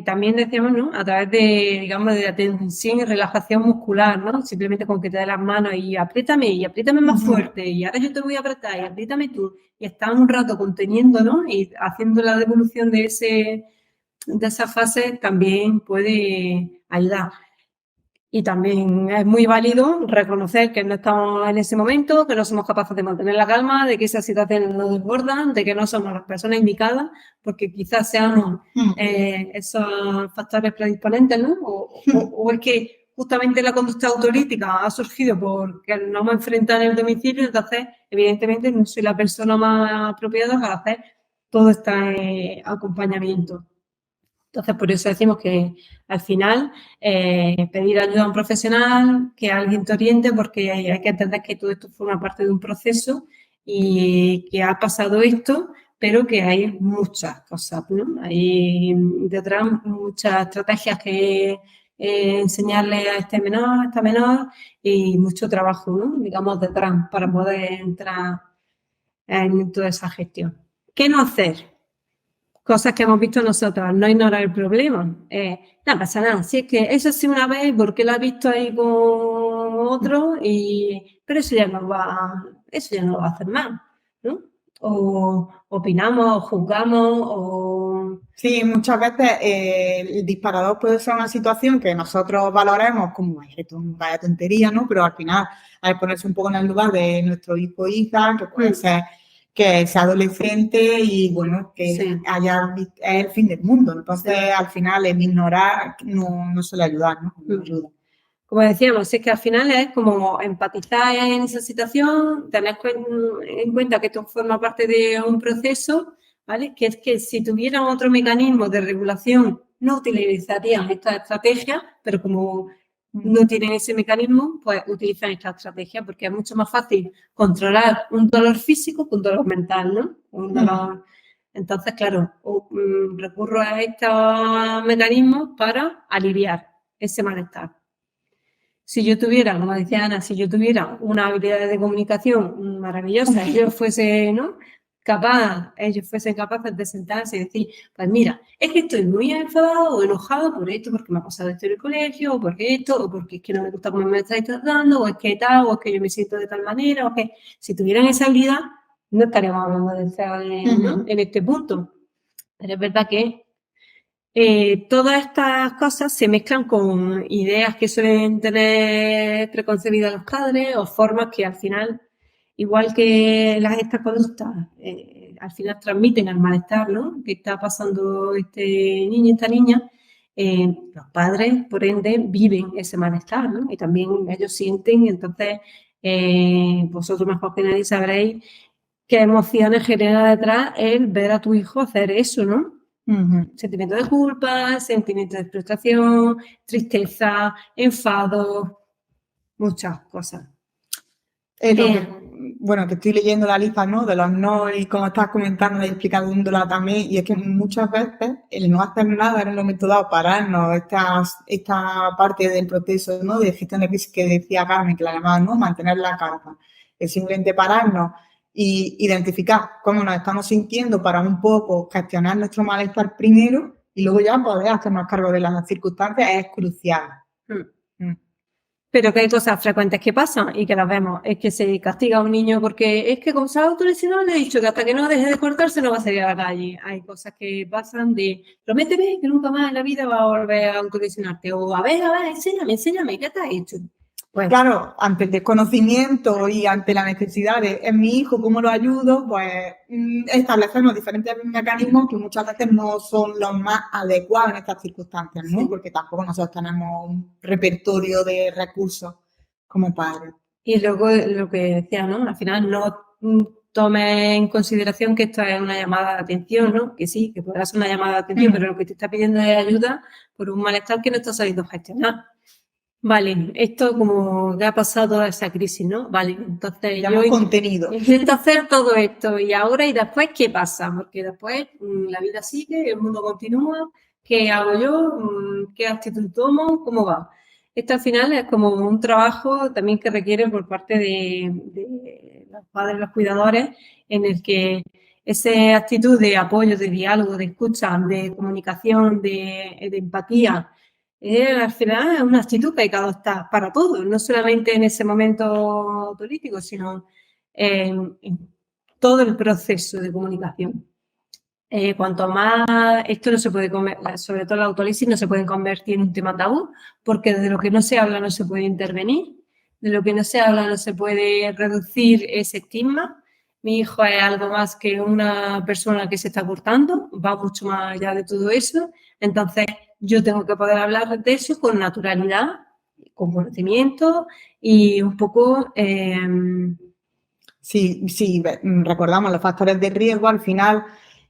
También decíamos, ¿no?, a través de, digamos, de la tensión y relajación muscular, ¿no? Simplemente con que te dé las manos y apriétame más fuerte, y ahora yo te voy a apretar, y apriétame tú, y estar un rato conteniendo, ¿no?, y haciendo la devolución de esa fase también puede ayudar. Y también es muy válido reconocer que no estamos en ese momento, que no somos capaces de mantener la calma, de que esas situaciones nos desbordan, de que no somos las personas indicadas, porque quizás seamos esos factores predisponentes, ¿no? O es que justamente la conducta autolítica ha surgido porque nos hemos enfrentado en el domicilio, entonces evidentemente no soy la persona más apropiada para hacer todo este acompañamiento. Entonces, por eso decimos que al final pedir ayuda a un profesional, que alguien te oriente, porque hay que entender que todo esto forma parte de un proceso y que ha pasado esto, pero que hay muchas cosas, ¿no? Hay detrás muchas estrategias que enseñarle a este menor, a esta menor, y mucho trabajo, ¿no?, digamos, detrás para poder entrar en toda esa gestión. ¿Qué no hacer? Cosas que hemos visto nosotros, no ignorar el problema. No pasa nada, si es que eso sí una vez, porque lo ha visto ahí con otro, pero eso ya no va a hacer más, ¿no? O opinamos, o juzgamos, o... Sí, muchas veces el disparador puede ser una situación que nosotros valoremos como vaya tontería, ¿no? Pero al final hay que ponerse un poco en el lugar de nuestro hijo o hija, que puede ser que sea adolescente y, bueno, que es el fin del mundo. Entonces, al final, el ignorar no suele ayudar, ¿no? No ayuda. Como decíamos, es que al final es como empatizar en esa situación, tener en cuenta que esto forma parte de un proceso, ¿vale? Que es que si tuvieran otro mecanismo de regulación, no utilizarían esta estrategia, pero como no tienen ese mecanismo, pues utilizan esta estrategia porque es mucho más fácil controlar un dolor físico que un dolor mental, ¿no? Un dolor... Entonces, claro, recurro a estos mecanismos para aliviar ese malestar. Si yo tuviera, como decía Ana, si yo tuviera una habilidad de comunicación maravillosa, yo fuese, ¿no?, ellos fuesen capaces de sentarse y decir, pues mira, es que estoy muy enfadado o enojado por esto, porque me ha pasado esto en el colegio, o porque esto, o porque es que no me gusta cómo me estáis tratando, o es que tal, o es que yo me siento de tal manera, o que si tuvieran esa habilidad, no estaríamos hablando de CEO ¿no? En este punto. Pero es verdad que todas estas cosas se mezclan con ideas que suelen tener preconcebidas los padres o formas que al final, igual que estas conductas, al final transmiten el malestar, ¿no? Que está pasando este niño, esta niña. Los padres, por ende, viven ese malestar, ¿no? Y también ellos sienten, entonces, vosotros mejor que nadie sabréis qué emociones genera detrás el ver a tu hijo hacer eso, ¿no? Sentimiento de culpa, sentimiento de frustración, tristeza, enfado, muchas cosas. Bueno, que estoy leyendo la lista, ¿no? De los no y como estás comentando y explicándola también, y es que muchas veces el no hacer nada en un momento dado, pararnos, esta parte del proceso, ¿no? De gestión de crisis que decía Carmen, que la llamaba, ¿no? Mantener la calma. Es simplemente pararnos y identificar cómo nos estamos sintiendo para un poco gestionar nuestro malestar primero y luego ya poder hacernos cargo de las circunstancias es crucial. Pero que hay cosas frecuentes que pasan y que las vemos. Es que se castiga a un niño porque es que como se ha autolesionado le he dicho que hasta que no deje de cortarse no va a salir a la calle. Hay cosas que pasan de prométeme que nunca más en la vida va a volver a autolesionarte. O a ver, enséñame, ¿qué te has hecho? Pues claro, ante el desconocimiento y ante la necesidad de es mi hijo, ¿cómo lo ayudo? Pues establecemos diferentes mecanismos que muchas veces no son los más adecuados en estas circunstancias, ¿no? Porque tampoco nosotros tenemos un repertorio de recursos como padres. Y luego lo que decía, ¿no? Al final no tomes en consideración que esto es una llamada de atención, ¿no? Que sí, que podrá ser una llamada de atención, pero lo que te está pidiendo es ayuda por un malestar que no está sabiendo gestionar. Vale, esto como que ha pasado toda esa crisis, ¿no? Vale, entonces yo intento hacer todo esto y ahora y después, ¿qué pasa? Porque después la vida sigue, el mundo continúa, ¿qué hago yo? ¿Qué actitud tomo? ¿Cómo va? Esto al final es como un trabajo también que requiere por parte de los padres, los cuidadores, en el que esa actitud de apoyo, de diálogo, de escucha, de comunicación, de empatía, al final es una actitud que hay que adoptar para todos, no solamente en ese momento político, sino en todo el proceso de comunicación. Cuanto más esto no se puede, sobre todo la autólisis, no se puede convertir en un tema tabú, porque de lo que no se habla no se puede intervenir, de lo que no se habla no se puede reducir ese estigma. Mi hijo es algo más que una persona que se está cortando, va mucho más allá de todo eso. Entonces, yo tengo que poder hablar de eso con naturalidad, con conocimiento y un poco... Sí, recordamos los factores de riesgo, al final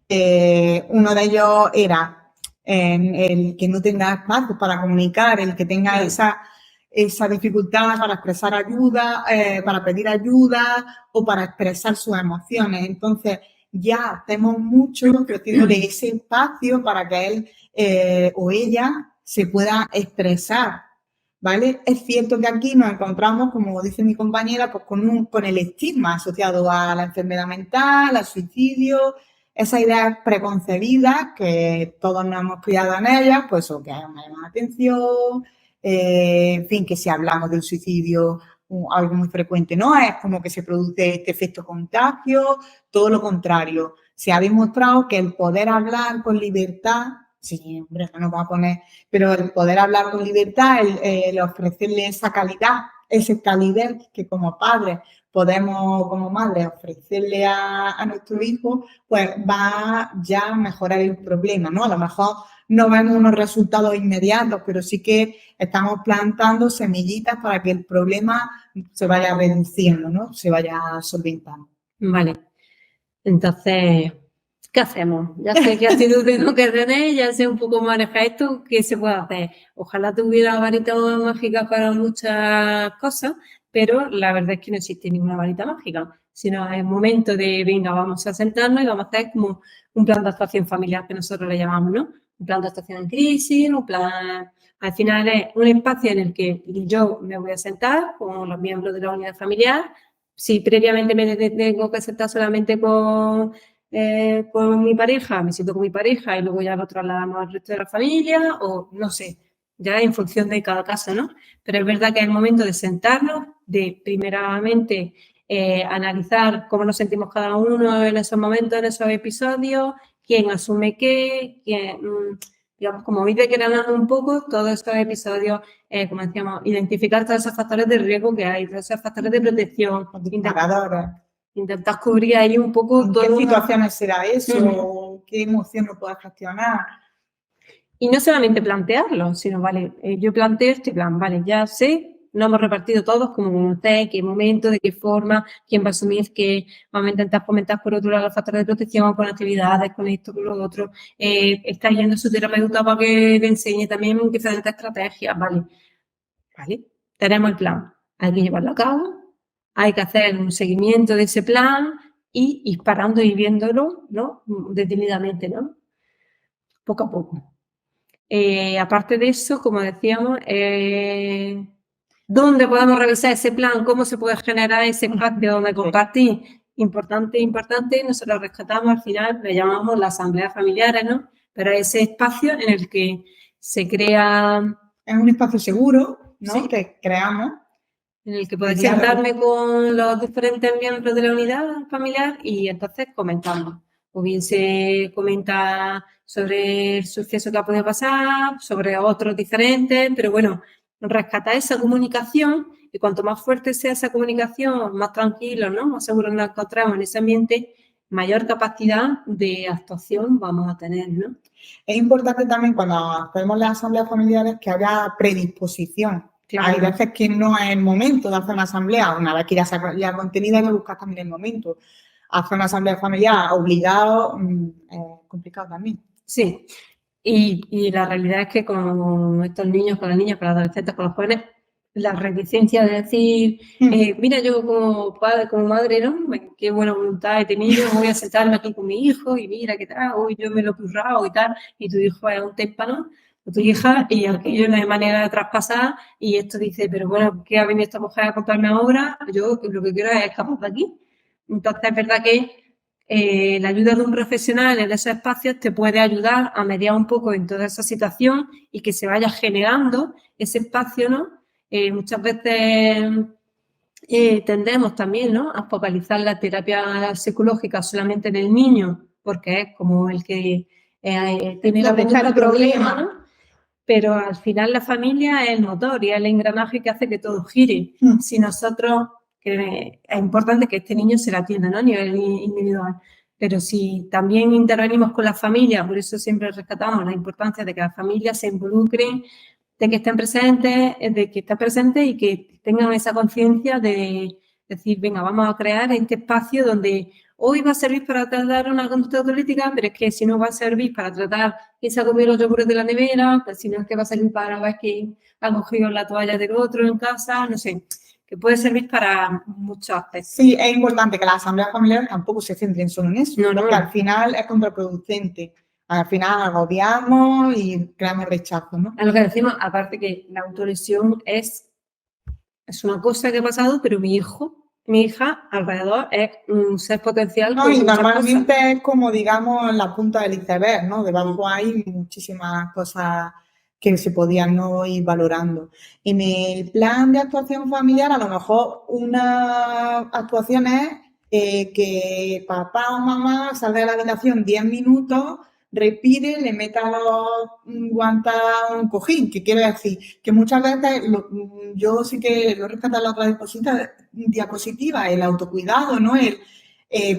uno de ellos era el que no tenga espacio para comunicar, el que tenga esa dificultad para expresar ayuda, para pedir ayuda o para expresar sus emociones. Entonces, ya hacemos mucho creciendo de ese espacio para que él o ella se pueda expresar, ¿vale? Es cierto que aquí nos encontramos, como dice mi compañera, pues con el estigma asociado a la enfermedad mental, al suicidio, esas ideas preconcebidas que todos nos hemos criado en ellas, pues o que hay una llamada de atención, en fin, que si hablamos del suicidio, algo muy frecuente no es como que se produce este efecto contagio, todo lo contrario. Se ha demostrado que el poder hablar con libertad, sí, hombre, no nos va a poner, pero el poder hablar con libertad, el ofrecerle esa calidad, ese calidez que como padres podemos, como madres, ofrecerle a nuestro hijo, pues va ya a mejorar el problema, ¿no? A lo mejor no vemos unos resultados inmediatos, pero sí que estamos plantando semillitas para que el problema se vaya reduciendo, ¿no? Se vaya solventando. Vale. Entonces, ¿qué hacemos? Ya sé qué actitud tengo que tener, ya sé un poco manejar esto, ¿qué se puede hacer? Ojalá tuviera varita mágica para muchas cosas, pero la verdad es que no existe ninguna varita mágica, sino es momento de, venga, vamos a sentarnos y vamos a hacer como un plan de actuación familiar que nosotros le llamamos, ¿no? Un plan de actuación en crisis, un plan... Al final es un espacio en el que yo me voy a sentar con los miembros de la unidad familiar, Si previamente me tengo que sentar solamente con mi pareja, me siento con mi pareja y luego ya lo trasladamos al resto de la familia o no sé, ya en función de cada caso, ¿no? Pero es verdad que es el momento de sentarnos, de primeramente analizar cómo nos sentimos cada uno en esos momentos, en esos episodios, quién asume qué, digamos, como ir declarando un poco todos estos episodios, como decíamos, identificar todos esos factores de riesgo que hay, todos esos factores de protección, intentar cubrir ahí un poco ¿En todo. qué situaciones será eso? ¿Qué emoción no puedes gestionar? Y no solamente plantearlo, sino, vale, yo planteo este plan, vale, ya sé, lo hemos repartido todos como usted, qué momento, de qué forma, quién va a asumir que vamos a intentar fomentar por otro lado los factores de protección con actividades, con esto, con lo otro. Está yendo su terapeuta para que le enseñe también diferentes estrategias, vale. Vale, tenemos el plan, hay que llevarlo a cabo, hay que hacer un seguimiento de ese plan y ir parando y viéndolo, ¿no? Detenidamente, ¿no? Poco a poco. Aparte de eso, como decíamos, ¿dónde podemos revisar ese plan? ¿Cómo se puede generar ese espacio donde compartir? Importante, nosotros rescatamos al final, le llamamos la asamblea familiar, ¿no? Pero ese espacio en el que se crea... Es un espacio seguro, ¿no? Sí. Que creamos. En el que puedes sentarme con los diferentes miembros de la unidad familiar y entonces comentamos. O bien se comenta sobre el suceso que ha podido pasar, sobre otros diferentes, pero bueno, rescatar esa comunicación y cuanto más fuerte sea esa comunicación, más tranquilos, ¿no? Más seguros nos encontramos en ese ambiente, mayor capacidad de actuación vamos a tener, ¿no? Es importante también cuando hacemos las asambleas familiares que haya predisposición. Claro. Hay veces que no es el momento de hacer una asamblea, una vez que ya se ha contenido, hay que buscar también el momento. Hacer una asamblea familiar obligado es complicado también. Sí, y la realidad es que con estos niños, con las niñas, con los adolescentes, con los jóvenes, la reticencia de decir, mira, yo como padre, como madre, ¿no? Qué buena voluntad he tenido, voy a sentarme aquí con mi hijo y mira qué tal, hoy yo me lo he currado y tal, y tu hijo es un témpano, o tu hija, y aquello no hay manera de traspasar, y esto dice, pero bueno, ¿qué ha venido esta mujer a contarme ahora? Yo lo que quiero es escapar de aquí. Entonces, es verdad que la ayuda de un profesional en esos espacios te puede ayudar a mediar un poco en toda esa situación y que se vaya generando ese espacio, ¿no? Muchas veces tendemos también, ¿no? A focalizar la terapia psicológica solamente en el niño, porque es como el que tiene la conducta problema, ¿no? Pero al final la familia es el motor y es el engranaje que hace que todo gire. Si nosotros, que es importante que este niño se la atienda, ¿no? A nivel individual. Pero si también intervenimos con la familia, por eso siempre rescatamos la importancia de que las familias se involucren, de que estén presentes, de que estén presentes y que tengan esa conciencia de decir, venga, vamos a crear este espacio donde hoy va a servir para tratar una conducta autolítica, pero es que si no va a servir para tratar que se ha comido los yogures de la nevera, pues si no es que va a servir para ver que ha cogido la toalla del otro en casa, no sé, que puede servir para muchos aspectos. Sí, es importante que las asambleas familiares tampoco se centren solo en eso, porque al final es contraproducente. Al final agobiamos y creamos rechazo, ¿no? Es lo que decimos, aparte que la autolesión es una cosa que ha pasado, pero mi hija alrededor es un ser potencial. No, y normalmente es como, digamos, la punta del iceberg, ¿no? Debajo hay muchísimas cosas que se podían no ir valorando. En el plan de actuación familiar, a lo mejor una actuación es que papá o mamá salga de la habitación 10 minutos, respire, le meta los guantes a un cojín, que quiere decir que muchas veces, yo sí que lo he rescatado en la otra diapositiva, el autocuidado, ¿no?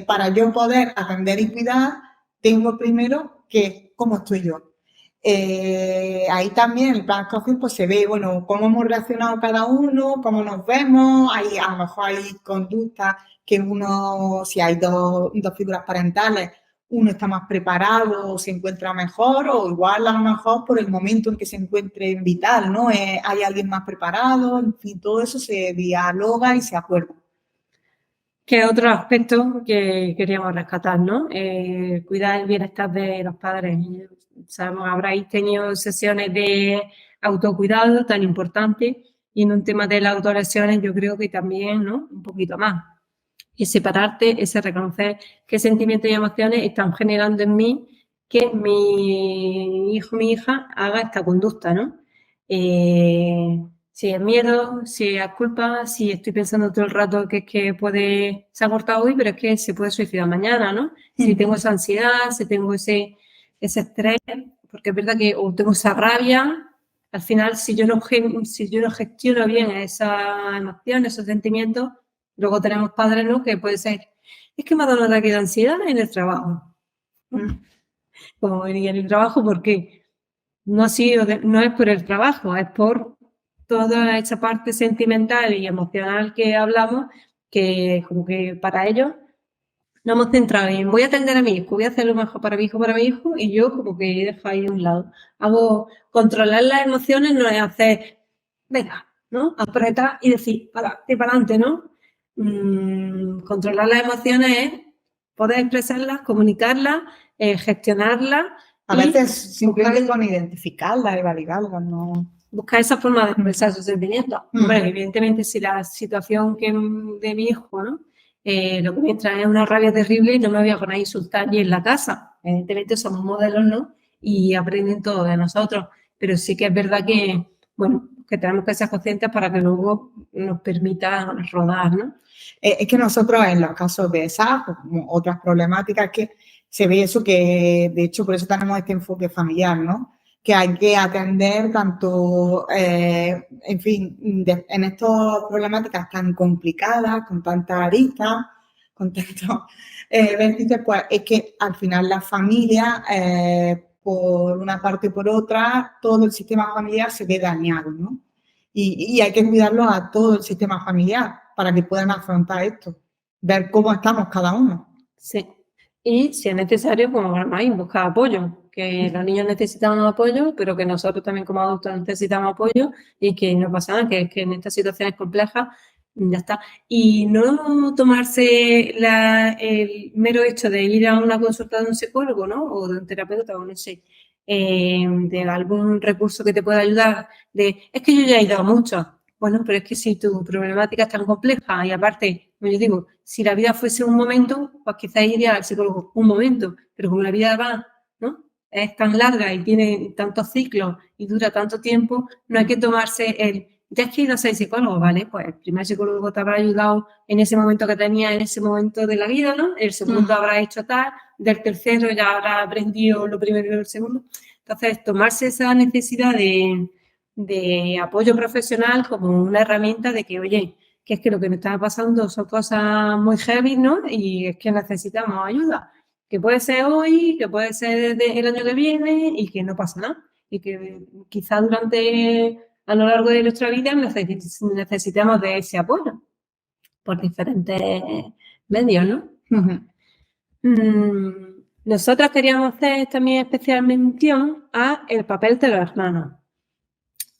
Para yo poder atender y cuidar, tengo primero que cómo estoy yo. Ahí también el plan de actuación pues se ve, bueno, cómo hemos reaccionado cada uno, cómo nos vemos, a lo mejor hay conductas que uno, si hay dos figuras parentales, uno está más preparado, se encuentra mejor, o igual a lo mejor por el momento en que se encuentre vital, ¿no? Hay alguien más preparado, en fin, todo eso se dialoga y se acuerda. Que otro aspecto que queríamos rescatar, ¿no? Cuidar el bienestar de los padres. Sabemos, habréis tenido sesiones de autocuidado tan importantes y en un tema de las autolesiones yo creo que también, ¿no? Un poquito más. Y separarte, ese reconocer qué sentimientos y emociones están generando en mí que mi hijo, mi hija haga esta conducta, ¿no? Si es miedo, si es culpa, si estoy pensando todo el rato que es que se ha cortado hoy, pero es que se puede suicidar mañana, ¿no? Si tengo esa ansiedad, si tengo ese estrés, porque es verdad que o tengo esa rabia, al final si yo no gestiono bien esas emociones, esos sentimientos, luego tenemos padres, ¿no? Que puede ser, es que me ha dado un ataque de ansiedad en el trabajo. Como en el trabajo, ¿por qué? No es por el trabajo, es por toda esa parte sentimental y emocional que hablamos, que como que para ellos nos hemos centrado en voy a atender a mi hijo, voy a hacer lo mejor para mi hijo, y yo como que dejo ahí de un lado. Controlar las emociones no es hacer, venga, ¿no? Apretar y decir, para adelante, ¿no? Controlar las emociones es poder expresarlas, comunicarlas, gestionarlas. A y veces simplemente con identificarlas y validarlas, ¿no? buscar esa forma de expresar sus sentimientos. Bueno, evidentemente, si la situación de mi hijo, ¿no? Lo que me trae es una rabia terrible y no me voy a poner a insultar ni en la casa. Evidentemente somos modelos, ¿no? Y aprenden todo de nosotros. Pero sí que es verdad que, bueno, que tenemos que ser conscientes para que luego nos permita rodar, ¿no? Es que nosotros en los casos de esas, como otras problemáticas, que se ve eso que, de hecho, por eso tenemos este enfoque familiar, ¿no? Que hay que atender tanto, en fin, en estas problemáticas tan complicadas, con tantas aristas, con tantos vértices, pues es que al final la familia, por una parte y por otra, todo el sistema familiar se ve dañado, ¿no? Y hay que cuidarlo a todo el sistema familiar para que puedan afrontar esto, ver cómo estamos cada uno. Sí. Y si es necesario, pues buscar apoyo, que los niños necesitan apoyo, pero que nosotros también como adultos necesitamos apoyo y que no pasa nada, que en estas situaciones complejas ya está. Y no tomarse el mero hecho de ir a una consulta de un psicólogo, ¿no? O de un terapeuta, o no sé, de algún recurso que te pueda ayudar, es que yo ya he ido a muchos. Bueno, pero es que si tu problemática es tan compleja y aparte, como yo digo, si la vida fuese un momento, pues quizás iría al psicólogo un momento, pero como la vida va, ¿no? Es tan larga y tiene tantos ciclos y dura tanto tiempo, no hay que tomarse ya es que he ido a ser psicólogo, ¿vale? Pues el primer psicólogo te habrá ayudado en ese momento que tenía, en ese momento de la vida, ¿no? El segundo habrá hecho tal, del tercero ya habrá aprendido lo primero y lo segundo. Entonces, tomarse esa necesidad de apoyo profesional como una herramienta de que, oye, que es que lo que me está pasando son cosas muy heavy, ¿no? Y es que necesitamos ayuda. Que puede ser hoy, que puede ser el año que viene y que no pasa nada. Y que quizá a lo largo de nuestra vida necesitamos de ese apoyo por diferentes medios, ¿no? Nosotros queríamos hacer también especial mención a el papel de los hermanos,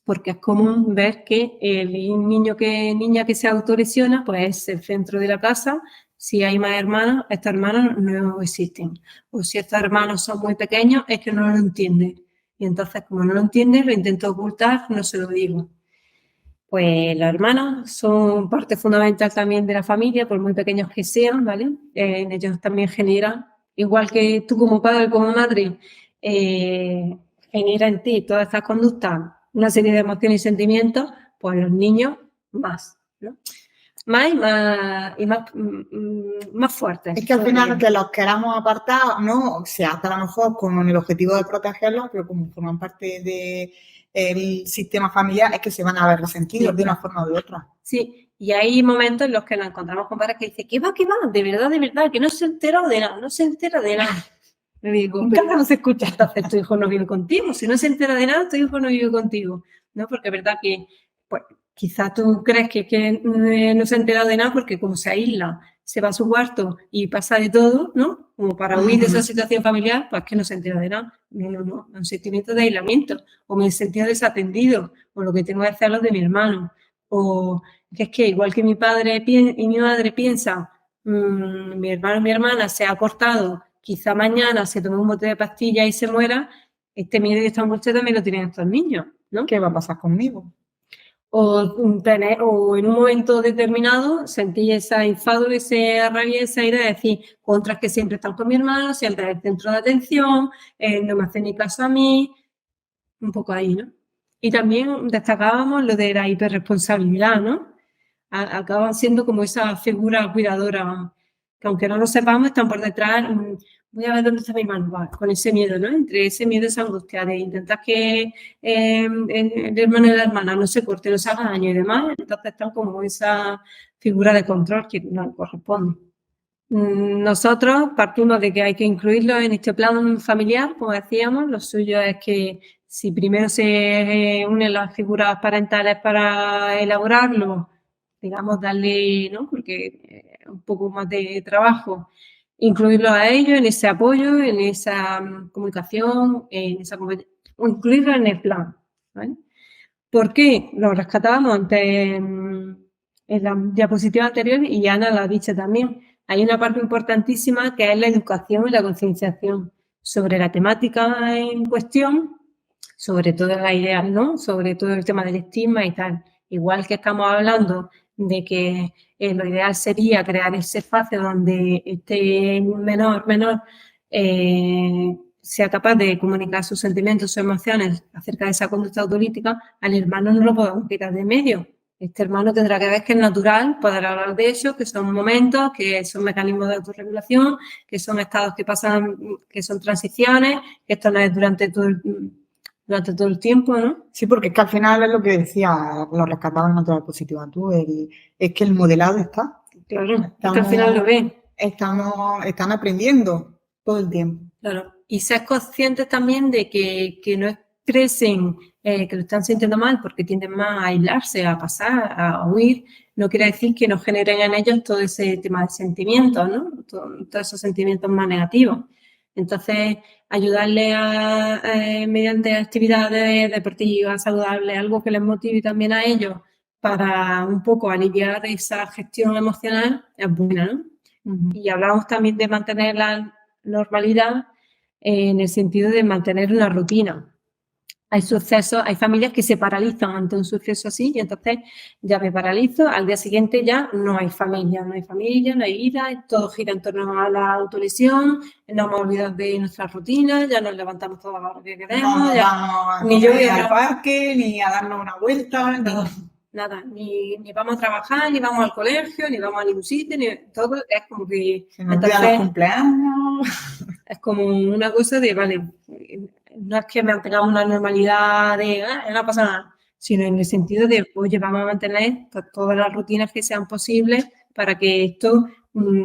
porque es común ver que el niña que se autolesiona, pues es el centro de la casa. Si hay más hermanos, estos hermanos no existen. O si estos hermanos son muy pequeños, es que no lo entienden. Y entonces, como no lo entienden, lo intento ocultar, no se lo digo. Pues los hermanos son parte fundamental también de la familia, por muy pequeños que sean, ¿vale? Ellos también generan, igual que tú como padre, como madre, genera en ti todas estas conductas, una serie de emociones y sentimientos, pues los niños más, ¿no? Más fuertes. Es que al final que los queramos apartar, ¿no? O sea, hasta a lo mejor con el objetivo de protegerlos, pero como forman parte del sistema familiar, es que se van a ver resentidos de una forma u otra. Sí, y hay momentos en los que nos encontramos con padres que dicen, ¿qué va? De verdad, que no se entera de nada, Me digo, no se escucha. Entonces tu hijo no vive contigo, si no se entera de nada, tu hijo no vive contigo, ¿no? Porque es verdad que, pues, quizás tú crees que no se ha enterado de nada porque como se aísla, se va a su cuarto y pasa de todo, ¿no? Como para huir de esa situación familiar, pues que no se entera de nada. No, un sentimiento de aislamiento, o me he sentido desatendido, o lo que tengo que hacer los de mi hermano, o que es que igual que mi padre y mi madre piensan, mi hermano y mi hermana se ha cortado, quizá mañana se tome un bote de pastillas y se muera, este miedo y esta angustia también lo tienen estos niños, ¿no? ¿Qué va a pasar conmigo? o en un momento determinado sentí ese enfado, esa rabia, esa ira de decir, contra que siempre están con mi hermano, siempre es el centro de atención, no me hace ni caso a mí, un poco ahí, ¿no? Y también destacábamos lo de la hiperresponsabilidad, ¿no? Acaban siendo como esa figura cuidadora, que aunque no lo sepamos, están por detrás. Voy a ver dónde está mi hermano, con ese miedo, ¿no? Entre ese miedo y esa angustia de intentar que el hermano y la hermana no se corte, no se haga daño y demás, entonces están como esa figura de control que no corresponde. Nosotros partimos de que hay que incluirlo en este plan familiar, como decíamos. Lo suyo es que si primero se unen las figuras parentales para elaborarlo, digamos, darle, ¿no? Porque un poco más de trabajo, incluirlo a ellos en ese apoyo, en esa comunicación, o incluirlo en el plan, ¿vale? ¿Por qué? Lo rescatábamos antes en la diapositiva anterior y Ana lo ha dicho también. Hay una parte importantísima que es la educación y la concienciación sobre la temática en cuestión, sobre todas las ideas, ¿no? Sobre todo el tema del estigma y tal. Igual que estamos hablando de que lo ideal sería crear ese espacio donde este menor sea capaz de comunicar sus sentimientos, sus emociones acerca de esa conducta autolítica, al hermano no lo podemos quitar de medio. Este hermano tendrá que ver que es natural poder hablar de eso, que son momentos, que son mecanismos de autorregulación, que son estados que pasan, que son transiciones, que esto no es durante todo el tiempo, ¿no? Sí, porque es que al final es lo que decía, lo rescataba en otra diapositiva tú, es que el modelado está. Claro, es que al final lo ven. Están aprendiendo todo el tiempo. Claro, y ser conscientes también de que no expresen que lo están sintiendo mal porque tienden más a aislarse, a pasar, a huir, no quiere decir que no generen en ellos todo ese tema de sentimientos, ¿no? Todos esos sentimientos más negativos. Entonces, ayudarles mediante actividades deportivas, saludables, algo que les motive también a ellos para un poco aliviar esa gestión emocional es buena, ¿no? Y hablamos también de mantener la normalidad en el sentido de mantener una rutina. Hay sucesos, hay familias que se paralizan ante un suceso así y entonces ya me paralizo, al día siguiente ya no hay familia, no hay vida, todo gira en torno a la autolesión, no hemos olvidado de nuestra rutina, ya nos levantamos todas las horas que queremos, No ya, vamos ni yo voy al parque, ni a darnos una vuelta, nada, ni vamos a trabajar, ni vamos al colegio, ni vamos a ningún sitio, ni todo es como que... Se nos olvidan los cumpleaños. Es como una cosa de, vale, no es que mantengamos una normalidad de, no pasa nada, sino en el sentido de, oye, vamos a mantener todas las rutinas que sean posibles para que esto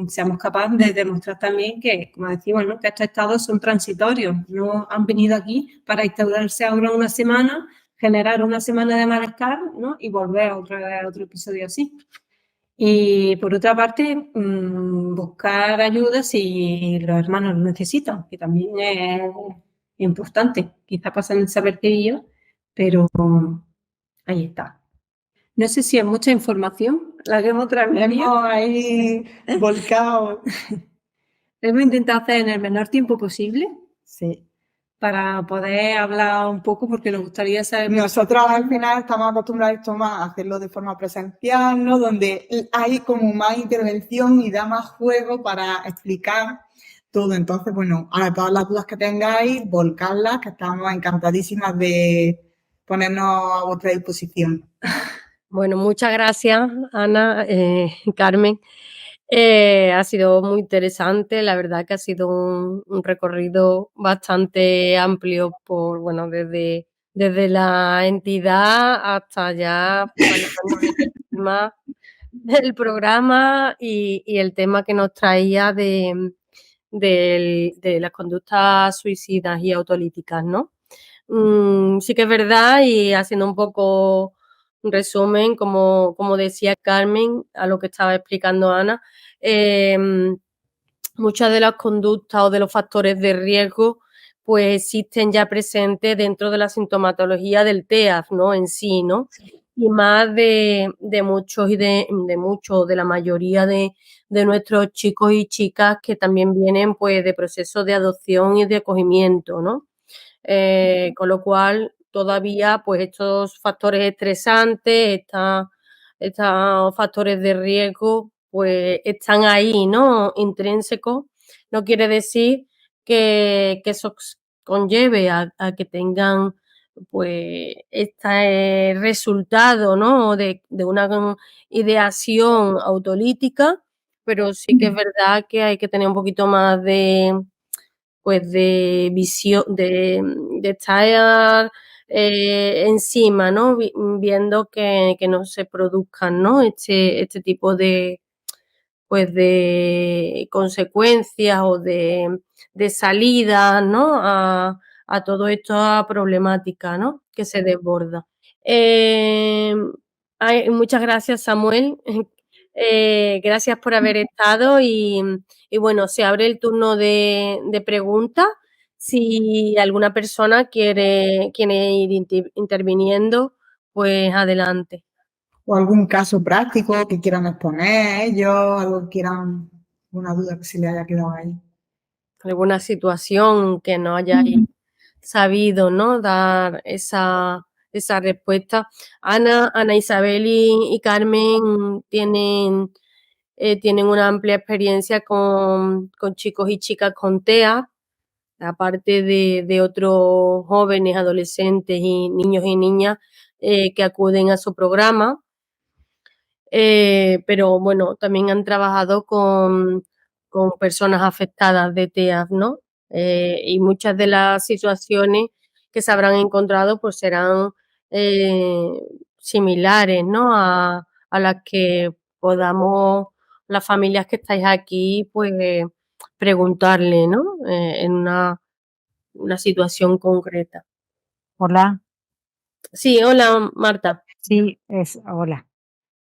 seamos capaces de demostrar también que, como decimos, ¿no? Que estos estados son transitorios, no han venido aquí para instaurarse ahora una semana, generar una semana de malestar, ¿no? Y volver a otro episodio así. Y por otra parte, buscar ayuda si los hermanos lo necesitan, que también es importante. Quizá pasan desapercibido, pero ahí está. No sé si es mucha información la que hemos transmitido. Hemos ahí volcado. Hemos intentado hacer en el menor tiempo posible. Sí. Para poder hablar un poco, porque nos gustaría saber... Nosotros al final estamos acostumbrados a esto más, a hacerlo de forma presencial, ¿no? Donde hay como más intervención y da más juego para explicar todo. Entonces, bueno, ahora todas las dudas que tengáis, volcarlas, que estamos encantadísimas de ponernos a vuestra disposición. Bueno, muchas gracias, Ana, Carmen. Ha sido muy interesante, la verdad que ha sido un recorrido bastante amplio por, bueno, desde la entidad hasta ya el programa y el tema que nos traía de las conductas suicidas y autolíticas, ¿no? Sí que es verdad, y haciendo un poco un resumen, como decía Carmen, a lo que estaba explicando Ana, muchas de las conductas o de los factores de riesgo pues existen ya presentes dentro de la sintomatología del TEAF, ¿no? En sí, ¿no? Y más de muchos y de la mayoría de nuestros chicos y chicas que también vienen pues de procesos de adopción y de acogimiento, ¿no? Con lo cual todavía pues estos factores estresantes, estos factores de riesgo, pues están ahí, ¿no? Intrínsecos. No quiere decir que eso conlleve a que tengan pues este resultado, ¿no? De una ideación autolítica, pero sí que es verdad que hay que tener un poquito más de visión, de estar encima, ¿no? Viendo que no se produzcan, ¿no? Este tipo pues de consecuencias o de salidas, ¿no? A toda esta problemática, ¿no? Que se desborda. Muchas gracias, Samuel. Gracias por haber estado y bueno, se abre el turno de preguntas. Si alguna persona quiere ir interviniendo, pues adelante. O algún caso práctico que quieran exponer ellos, algo que quieran, una duda que se le haya quedado ahí. Alguna situación que no hayáis sabido, ¿no? Dar esa respuesta. Ana Isabel y Carmen tienen una amplia experiencia con chicos y chicas con TEA, aparte de otros jóvenes, adolescentes y niños y niñas que acuden a su programa. Pero bueno, también han trabajado con personas afectadas de TEA, ¿no? Y muchas de las situaciones que se habrán encontrado pues serán similares, ¿no? A las que podamos, las familias que estáis aquí, pues preguntarle, ¿no? En una situación concreta. Hola. Sí, hola Marta. Sí, hola.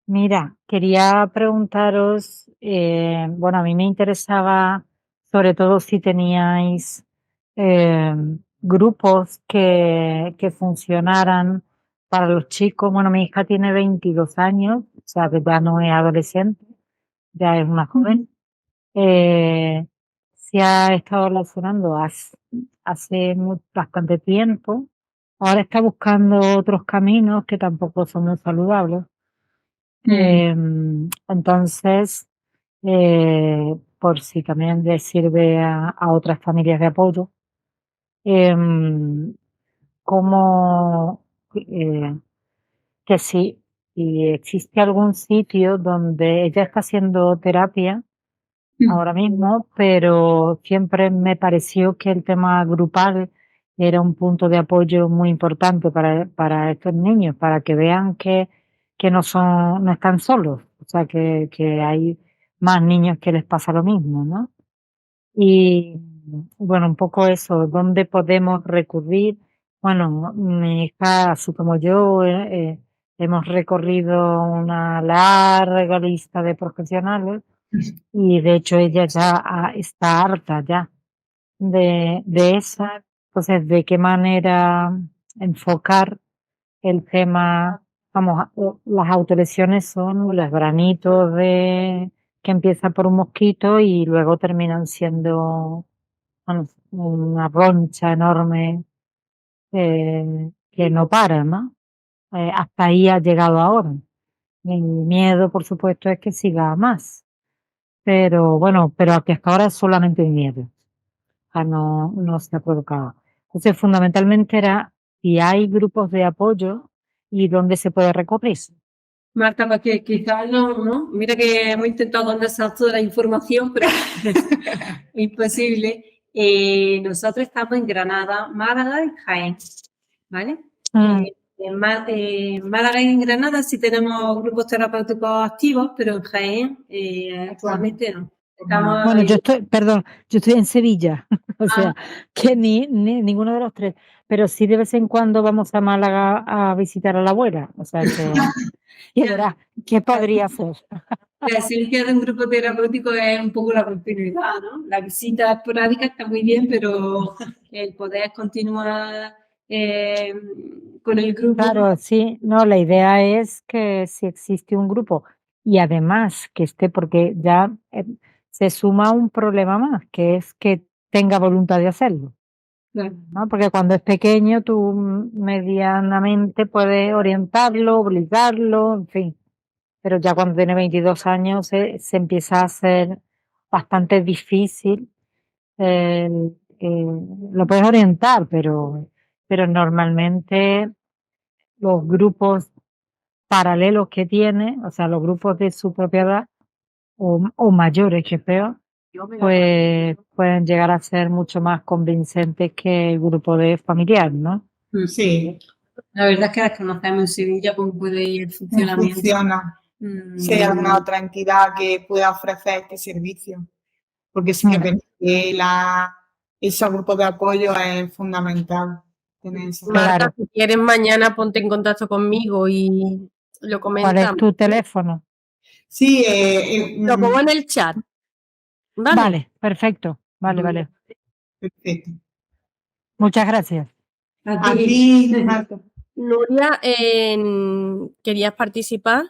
Mira, quería preguntaros, bueno, a mí me interesaba sobre todo si teníais grupos que funcionaran para los chicos. Bueno, mi hija tiene 22 años, o sea, que ya no es adolescente, ya es una joven. Se ha estado relacionando hace bastante tiempo. Ahora está buscando otros caminos que tampoco son muy saludables. Entonces, por si también les sirve a otras familias de apoyo, como que si existe algún sitio donde ella está haciendo terapia ahora mismo, pero siempre me pareció que el tema grupal era un punto de apoyo muy importante para estos niños, para que vean que no están solos, o sea, que hay más niños que les pasa lo mismo, ¿no? Y bueno, un poco eso, ¿dónde podemos recurrir? Bueno, mi hija, así como yo, hemos recorrido una larga lista de profesionales y de hecho ella ya está harta ya de eso. Entonces, ¿de qué manera enfocar el tema? Vamos, las autolesiones son los granitos que empiezan por un mosquito y luego terminan siendo, bueno, una roncha enorme que no para, ¿no? Hasta ahí ha llegado ahora. Mi miedo, por supuesto, es que siga más. Pero bueno, pero que hasta ahora es solamente miedo. No se ha provocado. Entonces, fundamentalmente era si hay grupos de apoyo y dónde se puede recurrir. Marta, porque quizás no, mira que hemos intentado condensar toda la información, pero es imposible. Nosotros estamos en Granada, Málaga y Jaén, ¿vale? En Málaga y en Granada sí tenemos grupos terapéuticos activos, pero en Jaén actualmente no. Bueno, yo estoy en Sevilla, o sea, que ni ninguno de los tres, pero sí de vez en cuando vamos a Málaga a visitar a la abuela, o sea que verás, ¿qué podría hacer? La esencia de un grupo terapéutico es un poco la continuidad, ¿no? La visita esporádica está muy bien, pero el poder continuar con el grupo. Claro, sí, no, la idea es que si existe un grupo y además que esté, porque ya se suma un problema más, que es que tenga voluntad de hacerlo. Claro. ¿no? Porque cuando es pequeño tú medianamente puedes orientarlo, obligarlo, en fin. Pero ya cuando tiene 22 años se empieza a hacer bastante difícil. Lo puedes orientar, pero normalmente los grupos paralelos que tiene, o sea, los grupos de su propia edad o mayores, que es peor, pues pueden llegar a ser mucho más convincentes que el grupo de familiar, ¿no? Sí, La verdad es que desconocemos en Sevilla cómo puede ir el no funcionamiento. funciona. Si hay alguna otra entidad que pueda ofrecer este servicio. Porque sí que pensé que ese grupo de apoyo es fundamental. Tener eso. Marta, Claro. si quieres mañana ponte en contacto conmigo y lo ¿Cuál es comentamos. tu teléfono? Sí, Lo pongo en el chat. ¿Vale? Vale, perfecto. Vale. perfecto. Muchas gracias. A ti, Marta. Nuria, ¿querías participar?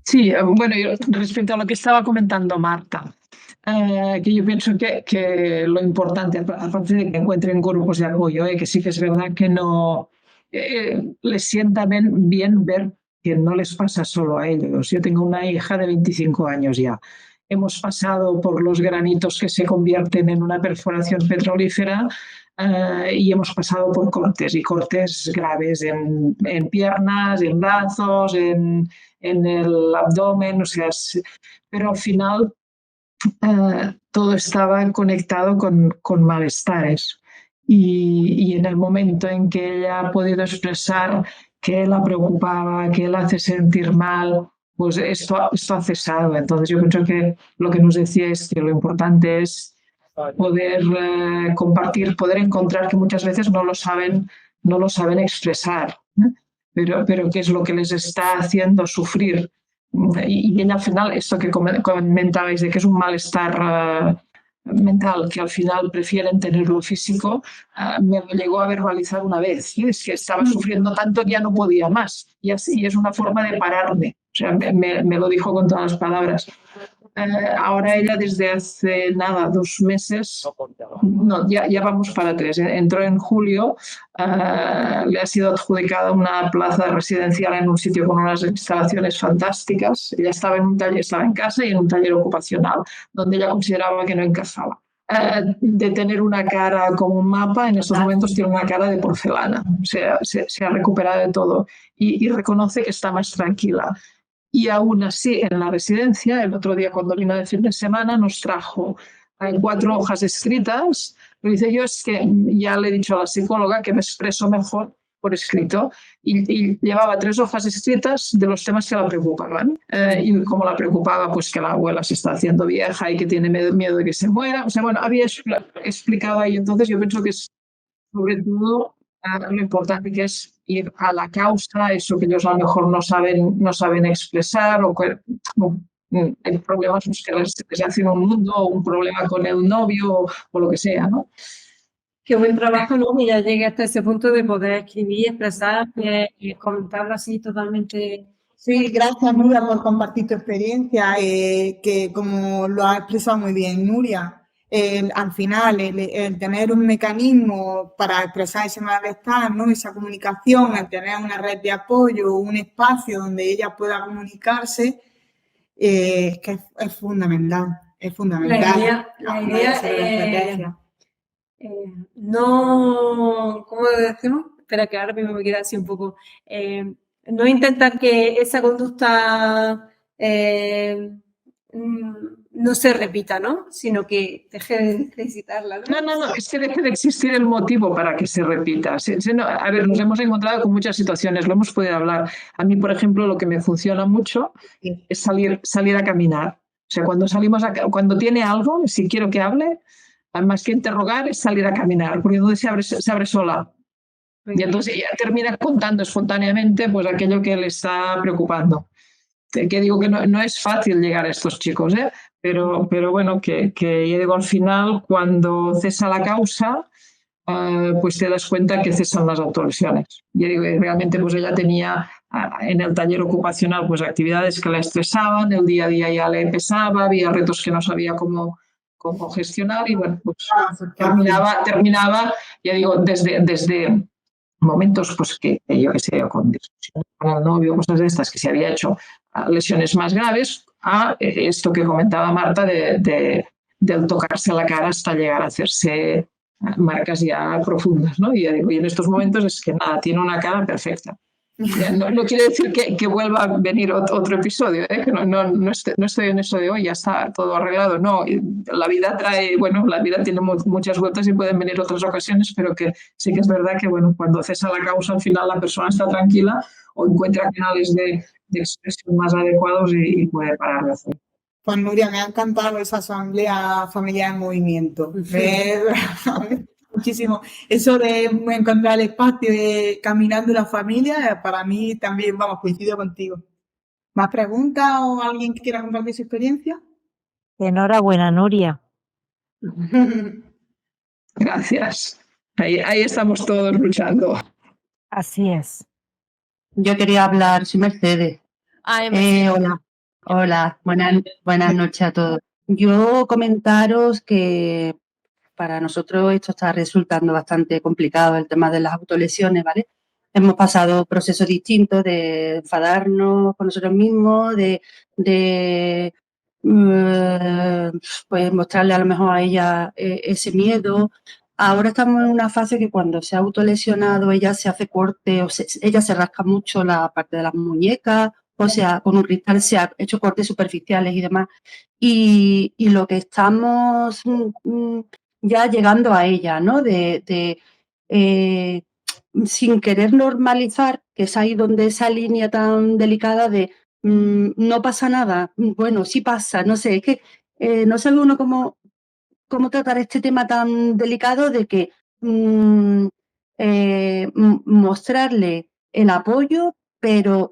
Sí, bueno, yo respecto a lo que estaba comentando Marta, que yo pienso que lo importante, aparte de que encuentren grupos de apoyo, que sí que es verdad que no les sienta bien ver que no les pasa solo a ellos. Yo tengo una hija de 25 años ya. Hemos pasado por los granitos que se convierten en una perforación petrolífera y hemos pasado por cortes y cortes graves en piernas, en brazos, en el abdomen, o sea, pero al final todo estaba conectado con malestares. Y en el momento en que ella ha podido expresar que la preocupaba, que la hace sentir mal, pues esto ha cesado. Entonces yo pienso que lo que nos decía es que lo importante es poder compartir, poder encontrar, que muchas veces no lo saben expresar, ¿eh? Pero qué es lo que les está haciendo sufrir. Y ella al final, esto que comentabais de que es un malestar mental, que al final prefieren tenerlo físico, me lo llegó a verbalizar una vez. ¿Sí? Es que estaba sufriendo tanto que ya no podía más. Y así es una forma de pararme. O sea, me lo dijo con todas las palabras. Ahora ella desde hace 2 meses, no, ya vamos para 3, entró en julio, le ha sido adjudicada una plaza residencial en un sitio con unas instalaciones fantásticas. Ella estaba en un taller, estaba en casa y en un taller ocupacional, donde ella consideraba que no encajaba. De tener una cara como un mapa, en estos momentos tiene una cara de porcelana, o sea, se ha recuperado de todo y reconoce que está más tranquila. Y aún así, en la residencia, el otro día cuando vino de fin de semana, nos trajo 4 hojas escritas. Lo dice yo, es que ya le he dicho a la psicóloga que me expreso mejor por escrito. Y llevaba 3 hojas escritas de los temas que la preocupaban. Y como la preocupaba, pues que la abuela se está haciendo vieja y que tiene miedo de que se muera. O sea, bueno, había explicado ahí. Entonces yo pienso que es sobre todo lo importante que es ir a la causa, eso que ellos a lo mejor no saben expresar, o que hay problemas que les hacen un mundo, o un problema con el novio, o lo que sea, ¿no? Qué buen trabajo, ¿no? Que ya llegue hasta ese punto de poder escribir, expresar y comentarlo así totalmente. Sí, gracias Nuria por compartir tu experiencia, que como lo ha expresado muy bien Nuria, al final el tener un mecanismo para expresar ese malestar, ¿no? Esa comunicación, el tener una red de apoyo, un espacio donde ella pueda comunicarse, es que es fundamental, es fundamental. La idea no, ¿cómo decimos? Espera, que ahora mismo me queda así un poco. No intentar que esa conducta no se repita, ¿no? Sino que deje de necesitarla, ¿no? No, es que deje de existir el motivo para que se repita. A ver, nos hemos encontrado con muchas situaciones, lo hemos podido hablar. A mí, por ejemplo, lo que me funciona mucho es salir a caminar. O sea, cuando tiene algo, si quiero que hable, más que interrogar, es salir a caminar, porque entonces se abre sola. Y entonces ella termina contando espontáneamente pues aquello que le está preocupando. Que digo que no es fácil llegar a estos chicos, pero bueno, que ya digo, al final, cuando cesa la causa, pues te das cuenta que cesan las autolesiones. Ya digo, realmente pues ella tenía en el taller ocupacional pues actividades que la estresaban, el día a día ya le pesaba, había retos que no sabía cómo cómo gestionar y bueno, pues terminaba, ya digo, desde momentos pues que yo que sé, con discusiones con el novio, cosas de estas, que se había hecho lesiones más graves, a esto que comentaba Marta del tocarse la cara hasta llegar a hacerse marcas ya profundas, ¿no? Y en estos momentos es que nada, tiene una cara perfecta. No quiere decir que vuelva a venir otro episodio, ¿eh? Que no estoy en eso de hoy, ya está todo arreglado. No, la vida la vida tiene muchas vueltas y pueden venir otras ocasiones, pero que sí que es verdad que bueno, cuando cesa la causa, al final la persona está tranquila o encuentra canales de expresión más adecuados y puede parar de hacer. Pues Nuria, me ha encantado esa asamblea familiar en movimiento. Muchísimo. Eso de encontrar el espacio caminando la familia, para mí también, vamos, coincido contigo. ¿Más preguntas o alguien que quiera compartir su experiencia? Enhorabuena, Nuria. Gracias. Ahí estamos todos luchando. Así es. Yo quería hablar, soy Mercedes. Hola, buenas noches a todos. Yo comentaros que para nosotros esto está resultando bastante complicado, el tema de las autolesiones, ¿vale? Hemos pasado procesos distintos de enfadarnos con nosotros mismos, pues mostrarle a lo mejor a ella ese miedo. Ahora estamos en una fase que cuando se ha autolesionado ella se hace corte, ella se rasca mucho la parte de las muñecas, o sea, con un cristal se ha hecho cortes superficiales y demás. Y lo que estamos ya llegando a ella, ¿no? Sin querer normalizar, que es ahí donde esa línea tan delicada de no pasa nada, bueno, sí pasa, no sé, es que no sabe uno cómo tratar este tema tan delicado de que mostrarle el apoyo, pero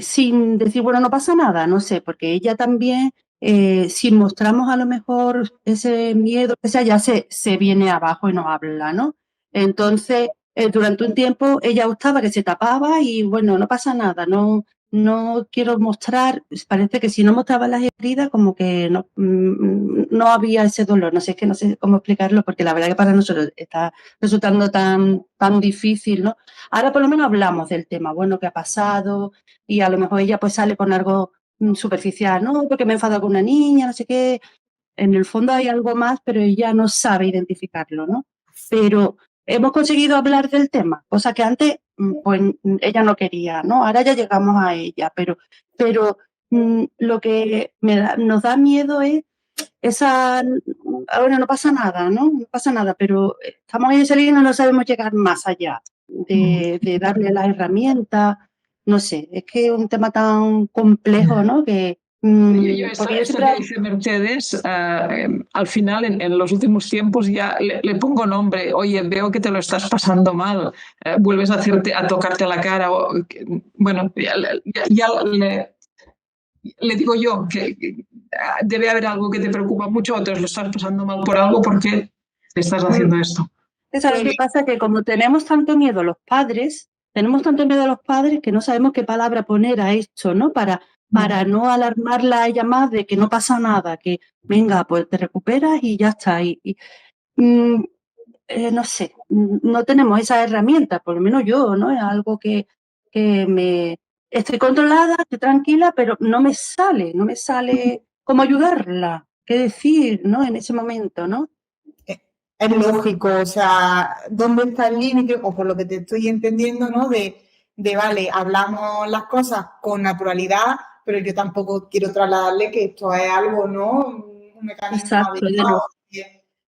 sin decir, bueno, no pasa nada, no sé, porque ella también, si mostramos a lo mejor ese miedo, o sea, ya se viene abajo y no habla, ¿no? Entonces, durante un tiempo ella optaba que se tapaba y bueno, no pasa nada, no quiero mostrar, parece que si no mostraba las heridas como que no había ese dolor, no sé cómo explicarlo porque la verdad que para nosotros está resultando tan difícil, ¿no? Ahora por lo menos hablamos del tema, bueno, qué ha pasado y a lo mejor ella pues sale con algo superficial, no, porque me he enfadado con una niña, no sé qué, en el fondo hay algo más, pero ella no sabe identificarlo, ¿no? Pero hemos conseguido hablar del tema, cosa que antes pues ella no quería, ¿no? Ahora ya llegamos a ella, pero lo que nos da miedo es ahora no pasa nada, ¿no? No pasa nada, pero estamos ahí en esa línea y no sabemos llegar más allá de darle las herramientas, no sé, es que es un tema tan complejo, ¿no? Que Esto que dice Mercedes, al final, en los últimos tiempos ya le pongo nombre. Oye, veo que te lo estás pasando mal. Vuelves a tocarte la cara. Bueno, ya le digo yo que debe haber algo que te preocupa mucho o te lo estás pasando mal por algo porque te estás haciendo esto. ¿Sabes qué pasa? Que como tenemos tanto miedo a los padres que no sabemos qué palabra poner a esto, ¿no? Para no alarmarla a ella más de que no pasa nada, que venga, pues te recuperas y ya está. No sé, no tenemos esa herramienta, por lo menos yo, ¿no? Es algo que estoy controlada, estoy tranquila, pero no me sale cómo ayudarla, qué decir, ¿no? En ese momento, ¿no? Es lógico, o sea, ¿dónde está el límite? O por lo que te estoy entendiendo, ¿no? De vale, hablamos las cosas con naturalidad, pero yo tampoco quiero trasladarle que esto es algo, ¿no? Un mecanismo exacto,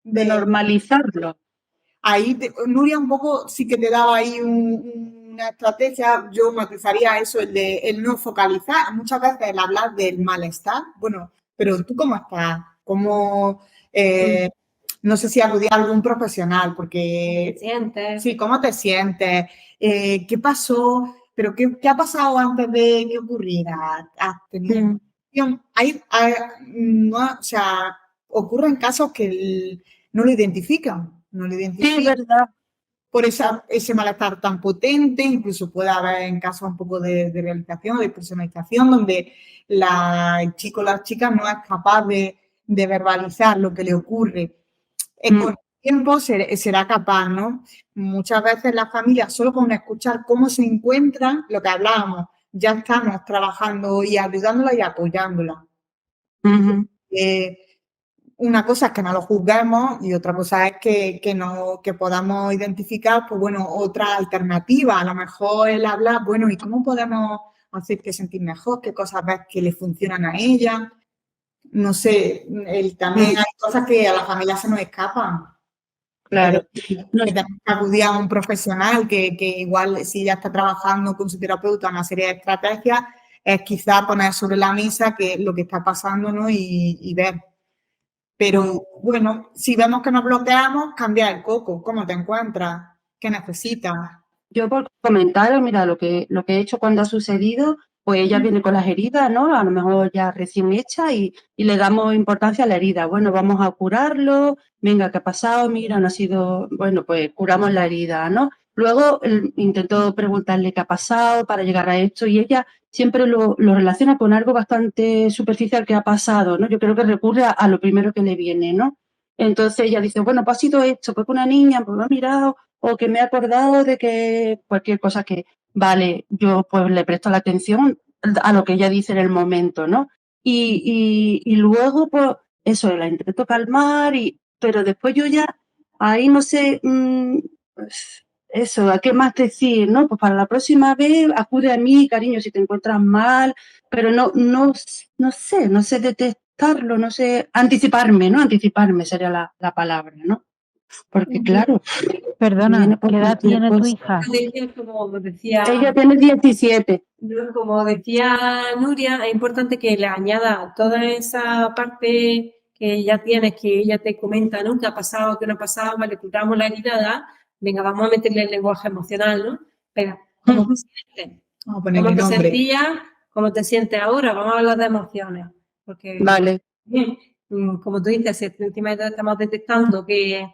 de normalizarlo. Ahí, Nuria, un poco sí que te daba ahí una estrategia, yo matizaría eso, el no focalizar. Muchas veces el hablar del malestar, bueno, pero ¿tú cómo estás? ¿Cómo...? No sé si acudir a algún profesional, porque... ¿Te sientes? Sí, ¿cómo te sientes? ¿Qué pasó? ¿Pero qué ha pasado antes de que ocurriera? ¿Has tenido... o sea, ocurren casos que no lo identifican. Sí, es verdad. Por ese malestar tan potente, incluso puede haber en casos un poco de realización, de personalización, donde el chico o la chica no es capaz de de verbalizar lo que le ocurre, con el tiempo será capaz, ¿no? Muchas veces las familias, solo con escuchar cómo se encuentran, lo que hablábamos, ya estamos trabajando y ayudándola y apoyándola. Una cosa es que no lo juzguemos y otra cosa es que podamos identificar, pues bueno, otra alternativa. A lo mejor el hablar, bueno, ¿y cómo podemos hacerte sentir mejor? ¿Qué cosas ves que le funcionan a ella? No sé, también hay cosas que a la familia se nos escapan. Claro. Que tenemos que acudir a un profesional que igual si ella está trabajando con su terapeuta una serie de estrategias, es quizá poner sobre la mesa lo que está pasando, ¿no? Y ver. Pero bueno, si vemos que nos bloqueamos, cambia el coco. ¿Cómo te encuentras? ¿Qué necesitas? Yo por comentaros, mira, lo que he hecho cuando ha sucedido, pues ella viene con las heridas, ¿no? A lo mejor ya recién hecha y le damos importancia a la herida. Bueno, vamos a curarlo, venga, ¿qué ha pasado? Mira, no ha sido, bueno, pues curamos la herida, ¿no? Luego intento preguntarle qué ha pasado para llegar a esto y ella siempre lo relaciona con algo bastante superficial que ha pasado, ¿no? Yo creo que recurre a lo primero que le viene, ¿no? Entonces ella dice, bueno, pues ha sido esto, pues una niña, pues me ha mirado, o que me he acordado de que cualquier cosa que, vale, yo pues le presto la atención a lo que ella dice en el momento, ¿no? Y luego, pues, eso, la intento calmar, pero después yo ya, ahí no sé, pues, eso, ¿a qué más decir, no? Pues para la próxima vez acude a mí, cariño, si te encuentras mal, pero no sé detectarlo, no sé, anticiparme, ¿no? Anticiparme sería la palabra, ¿no? Porque claro, Perdona, ¿qué edad tiene tu hija? Como decía, ella tiene 17. como decía Nuria, es importante que le añada toda esa parte que ya tienes, que ella te comenta, ¿no? ¿Qué ha pasado, qué no ha pasado? Vale, curamos la herida, venga, vamos a meterle el lenguaje emocional, ¿no? Venga, ¿cómo te sientes? Vamos a ¿Cómo ponerle te nombre. sentías? ¿Cómo te sientes ahora? Vamos a hablar de emociones. Porque, Vale. bien, como tú dices, si encima estamos detectando que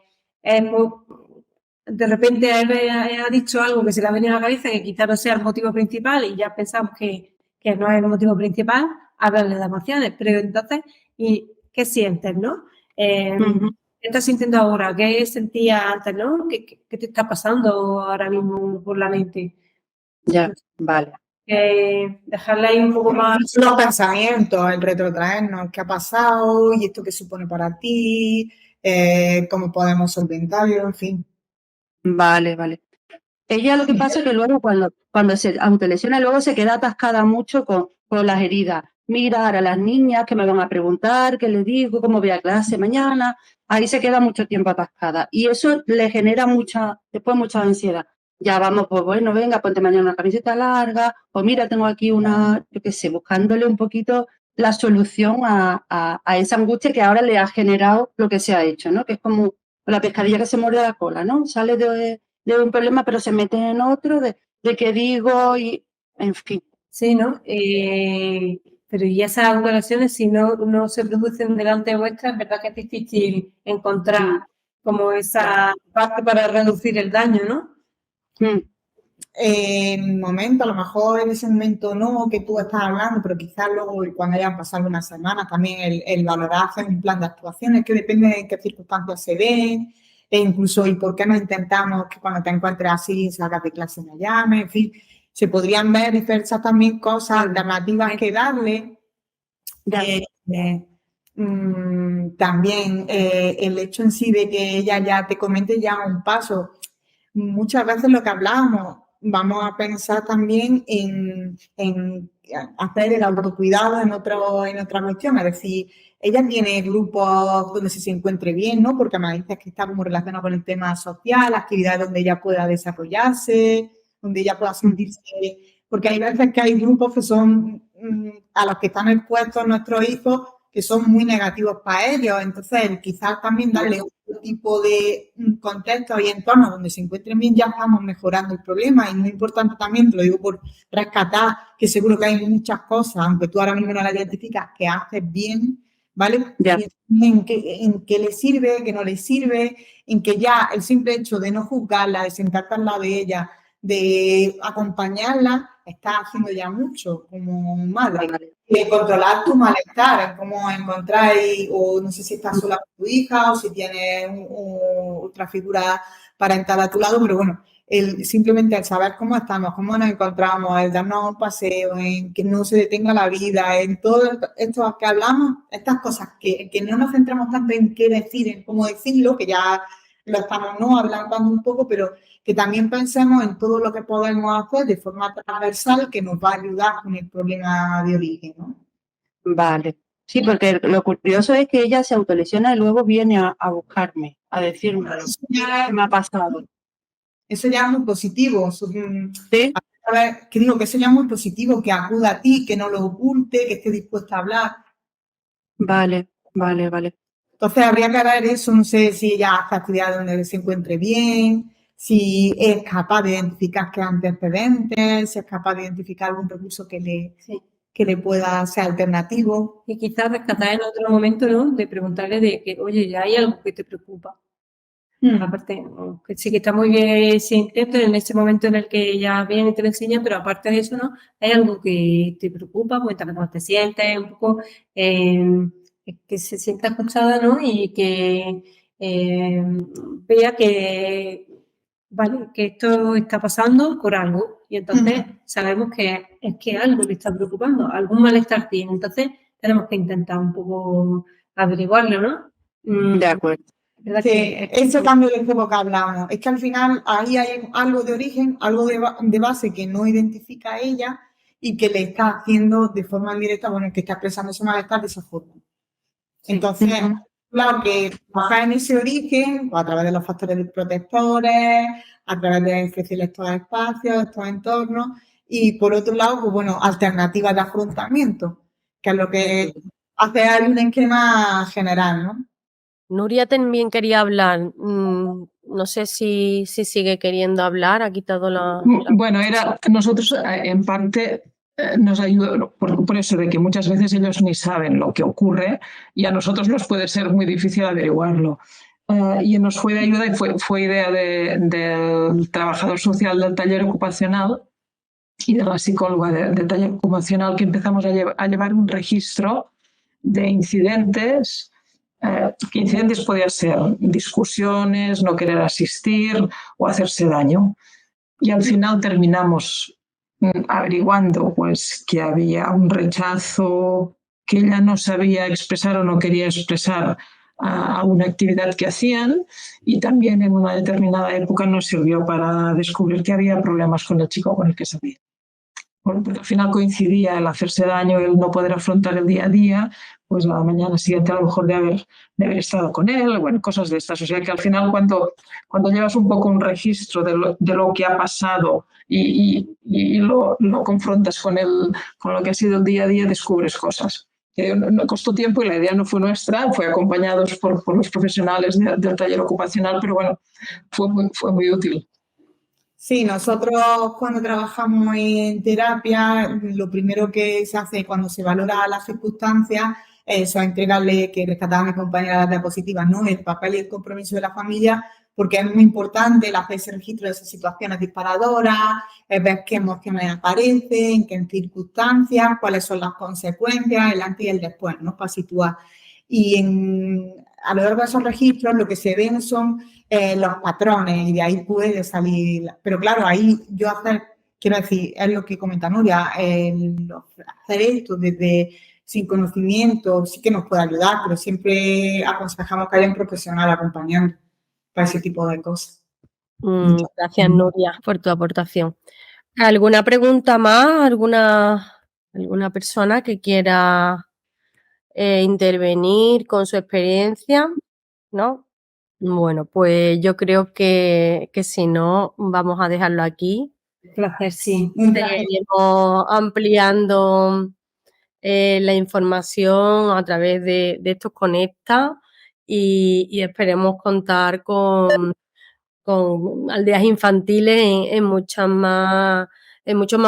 de repente ha dicho algo que se le ha venido a la cabeza que quizá no sea el motivo principal y ya pensamos que no es el motivo principal, hablarle de emociones. Pero entonces, ¿y qué sientes, no? ¿Qué estás sintiendo ahora? ¿Qué sentías antes, no? ¿Qué te está pasando ahora mismo por la mente? Ya, vale. Dejarla ahí un poco más. Los pensamientos, el retrotraernos, qué ha pasado y esto qué supone para ti, cómo podemos solventarlo, en fin. Vale. Ella lo que pasa es que luego cuando se autolesiona, luego se queda atascada mucho con las heridas. Mirar a las niñas que me van a preguntar, qué le digo, cómo voy a clase mañana. Ahí se queda mucho tiempo atascada. Y eso le genera después mucha ansiedad. Ya vamos, pues bueno, venga, ponte mañana una camiseta larga, o mira, tengo aquí yo qué sé, buscándole un poquito la solución a esa angustia que ahora le ha generado lo que se ha hecho, ¿no? Que es como la pescadilla que se muerde la cola, ¿no? Sale de un problema, pero se mete en otro, de qué digo, y en fin. Sí, ¿no? Pero y esas relaciones, si no se producen delante vuestra, es verdad que es difícil encontrar como esa parte para reducir el daño, ¿no? En un momento, a lo mejor en ese momento no, que tú estás hablando, pero quizás luego cuando hayan pasado unas semanas también el valorar hacer un plan de actuaciones que depende de qué circunstancias se den, e incluso y por qué no intentamos que cuando te encuentres así salgas de clase me llames, en fin, se podrían ver diversas también cosas alternativas que darle. También el hecho en sí de que ella ya te comente ya un paso. Muchas veces lo que hablábamos, vamos a pensar también en hacer el autocuidado en otra cuestión, es decir, ella tiene grupos donde se encuentre bien, ¿no? Porque me dices que está como relacionado con el tema social, actividades donde ella pueda desarrollarse, donde ella pueda sentirse, porque hay veces que hay grupos que son a los que están expuestos nuestros hijos que son muy negativos para ellos, entonces quizás también darle otro tipo de contexto y entorno donde se encuentren bien, ya estamos mejorando el problema. Y muy importante también, te lo digo por rescatar, que seguro que hay muchas cosas, aunque tú ahora mismo no las identificas, que haces bien, ¿vale? Ya. En qué le sirve, qué no le sirve, en que ya el simple hecho de no juzgarla, de sentarte al lado de ella, de acompañarla, está haciendo ya mucho como madre. Y controlar tu malestar, en cómo encontrar, o no sé si estás sola con tu hija o si tienes otra figura parental a tu lado, pero bueno, simplemente el saber cómo estamos, cómo nos encontramos, el darnos un paseo, en que no se detenga la vida, en todo esto que hablamos, estas cosas, que no nos centramos tanto en qué decir, en cómo decirlo, que ya lo estamos hablando un poco, pero que también pensemos en todo lo que podemos hacer de forma transversal que nos va a ayudar con el problema de origen, ¿no? Vale. Sí, porque lo curioso es que ella se autolesiona y luego viene a buscarme, a decirme qué me ha pasado. Eso ya es muy positivo. ¿Sí? A ver, que digo que eso ya es muy positivo, que acuda a ti, que no lo oculte, que esté dispuesta a hablar. Vale, vale, vale. Entonces habría que ver eso, no sé si ella hace actividades donde se encuentre bien, si es capaz de identificar qué antecedentes, si es capaz de identificar algún recurso que le pueda ser alternativo. Y quizás rescatar en otro momento, ¿no? De preguntarle de que, oye, ya hay algo que te preocupa. Aparte, que sí que está muy bien ese intento en ese momento en el que ella viene y te lo enseña, pero aparte de eso, ¿no? Hay algo que te preocupa, cuéntame cómo te sientes, un poco que se sienta escuchada, ¿no? Y que vea que, vale, que esto está pasando por algo. Y entonces sabemos que es que algo le está preocupando, algún malestar tiene. Entonces tenemos que intentar un poco averiguarlo, ¿no? De acuerdo. Sí, ese cambio de enfoque que hablábamos. Es que al final ahí hay algo de origen, algo de base que no identifica a ella y que le está haciendo de forma indirecta, bueno, que está expresando ese malestar de esa forma. Entonces, claro que trabajar en ese origen, pues, a través de los factores protectores, a través de ofrecerle estos espacios, estos entornos, y por otro lado, pues bueno, alternativas de afrontamiento, que es lo que hace hay un esquema general, ¿no? Nuria también quería hablar. No sé si sigue queriendo hablar. Ha quitado la... Bueno, nosotros en parte nos ayudó por eso de que muchas veces ellos ni saben lo que ocurre y a nosotros nos puede ser muy difícil averiguarlo. Y nos fue de ayuda y fue idea del trabajador social del taller ocupacional y de la psicóloga del taller ocupacional que empezamos a llevar un registro de incidentes. Que incidentes podían ser discusiones, no querer asistir o hacerse daño. Y al final terminamos averiguando pues, que había un rechazo que ella no sabía expresar o no quería expresar a una actividad que hacían y también en una determinada época nos sirvió para descubrir que había problemas con el chico con el que salía. Bueno, porque al final coincidía el hacerse daño y el no poder afrontar el día a día, pues la mañana siguiente a lo mejor de haber estado con él, bueno, cosas de estas. O sea que al final cuando llevas un poco un registro de lo que ha pasado y lo confrontas con lo que ha sido el día a día, descubres cosas. No costó tiempo y la idea no fue nuestra, fue acompañados por los profesionales del taller ocupacional, pero bueno, fue muy útil. Sí, nosotros cuando trabajamos en terapia, lo primero que se hace cuando se valora las circunstancias es entregarle, que rescataba mi compañera las diapositivas, ¿no? El papel y el compromiso de la familia, porque es muy importante el hacer ese registro de esas situaciones disparadoras, ver qué emociones aparecen, qué circunstancias, cuáles son las consecuencias, el antes y el después, ¿no? Para situar. Y a lo largo de esos registros lo que se ven son los patrones y de ahí puede salir. Pero claro, ahí quiero decir, es lo que comenta Nuria, hacer esto desde sin conocimiento sí que nos puede ayudar, pero siempre aconsejamos que haya un profesional acompañando para ese tipo de cosas. Gracias, Nuria, por tu aportación. ¿Alguna pregunta más? ¿Alguna persona que quiera intervenir con su experiencia? ¿No? Bueno, pues yo creo que si no, vamos a dejarlo aquí. Un placer, sí. Seguiremos ampliando la información a través de estos Conecta y esperemos contar con aldeas infantiles en muchos más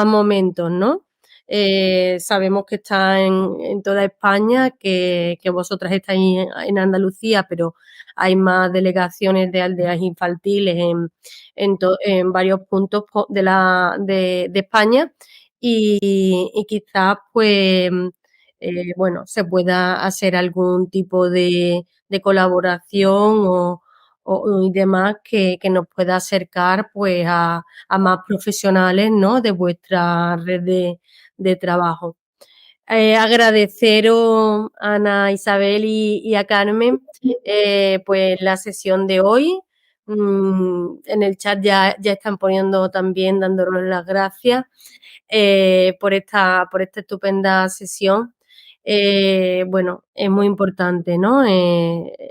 momentos, ¿no? Sabemos que está en toda España, que vosotras estáis en Andalucía, pero hay más delegaciones de aldeas infantiles en varios puntos de España y quizás pues bueno, se pueda hacer algún tipo de colaboración y demás que nos pueda acercar pues a más profesionales, ¿no?, de vuestra red de trabajo. Agradeceros a Ana Isabel y a Carmen pues la sesión de hoy. En el chat ya están poniendo también, dándonos las gracias por esta estupenda sesión. Bueno, es muy importante, ¿no?,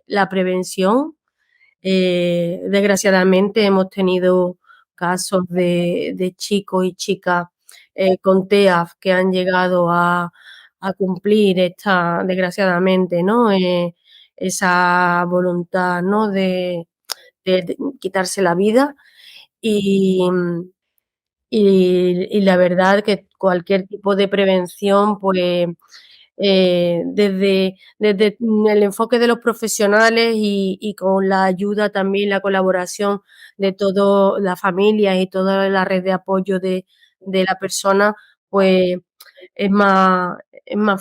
la prevención. Desgraciadamente hemos tenido casos de chicos y chicas con TEAF que han llegado a cumplir desgraciadamente, ¿no?, esa voluntad, ¿no?, de quitarse la vida. Y la verdad que cualquier tipo de prevención, pues, desde el enfoque de los profesionales y con la ayuda también, la colaboración de toda la familia y toda la red de apoyo de la persona, pues es más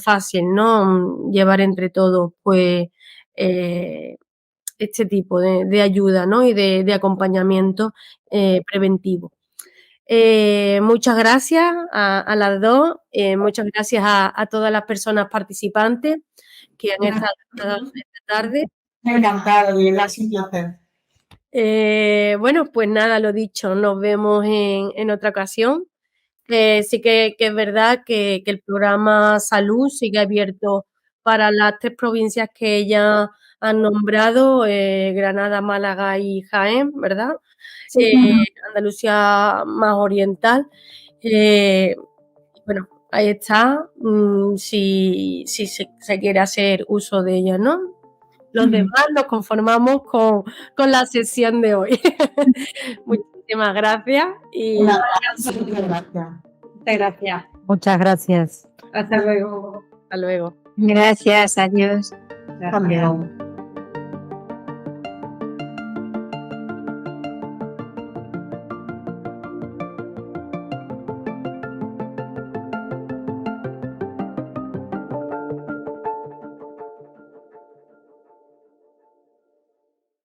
fácil, ¿no?, llevar entre todos, pues, este tipo de ayuda, ¿no?, y de acompañamiento preventivo. Muchas gracias a las dos, muchas gracias a todas las personas participantes que han estado esta tarde. Encantada, de verdad, es un placer. Bueno, pues nada, lo dicho, nos vemos en otra ocasión. Sí que es verdad que el programa Salud sigue abierto para las 3 provincias que ella han nombrado, Granada, Málaga y Jaén, ¿verdad? Sí. Andalucía más oriental. Bueno, ahí está, si se quiere hacer uso de ella, ¿no? Los demás nos conformamos con la sesión de hoy. Muchísimas gracias y Gracias. Muchas gracias. Muchas gracias. Hasta luego. hasta luego. Gracias, adiós. Hasta luego.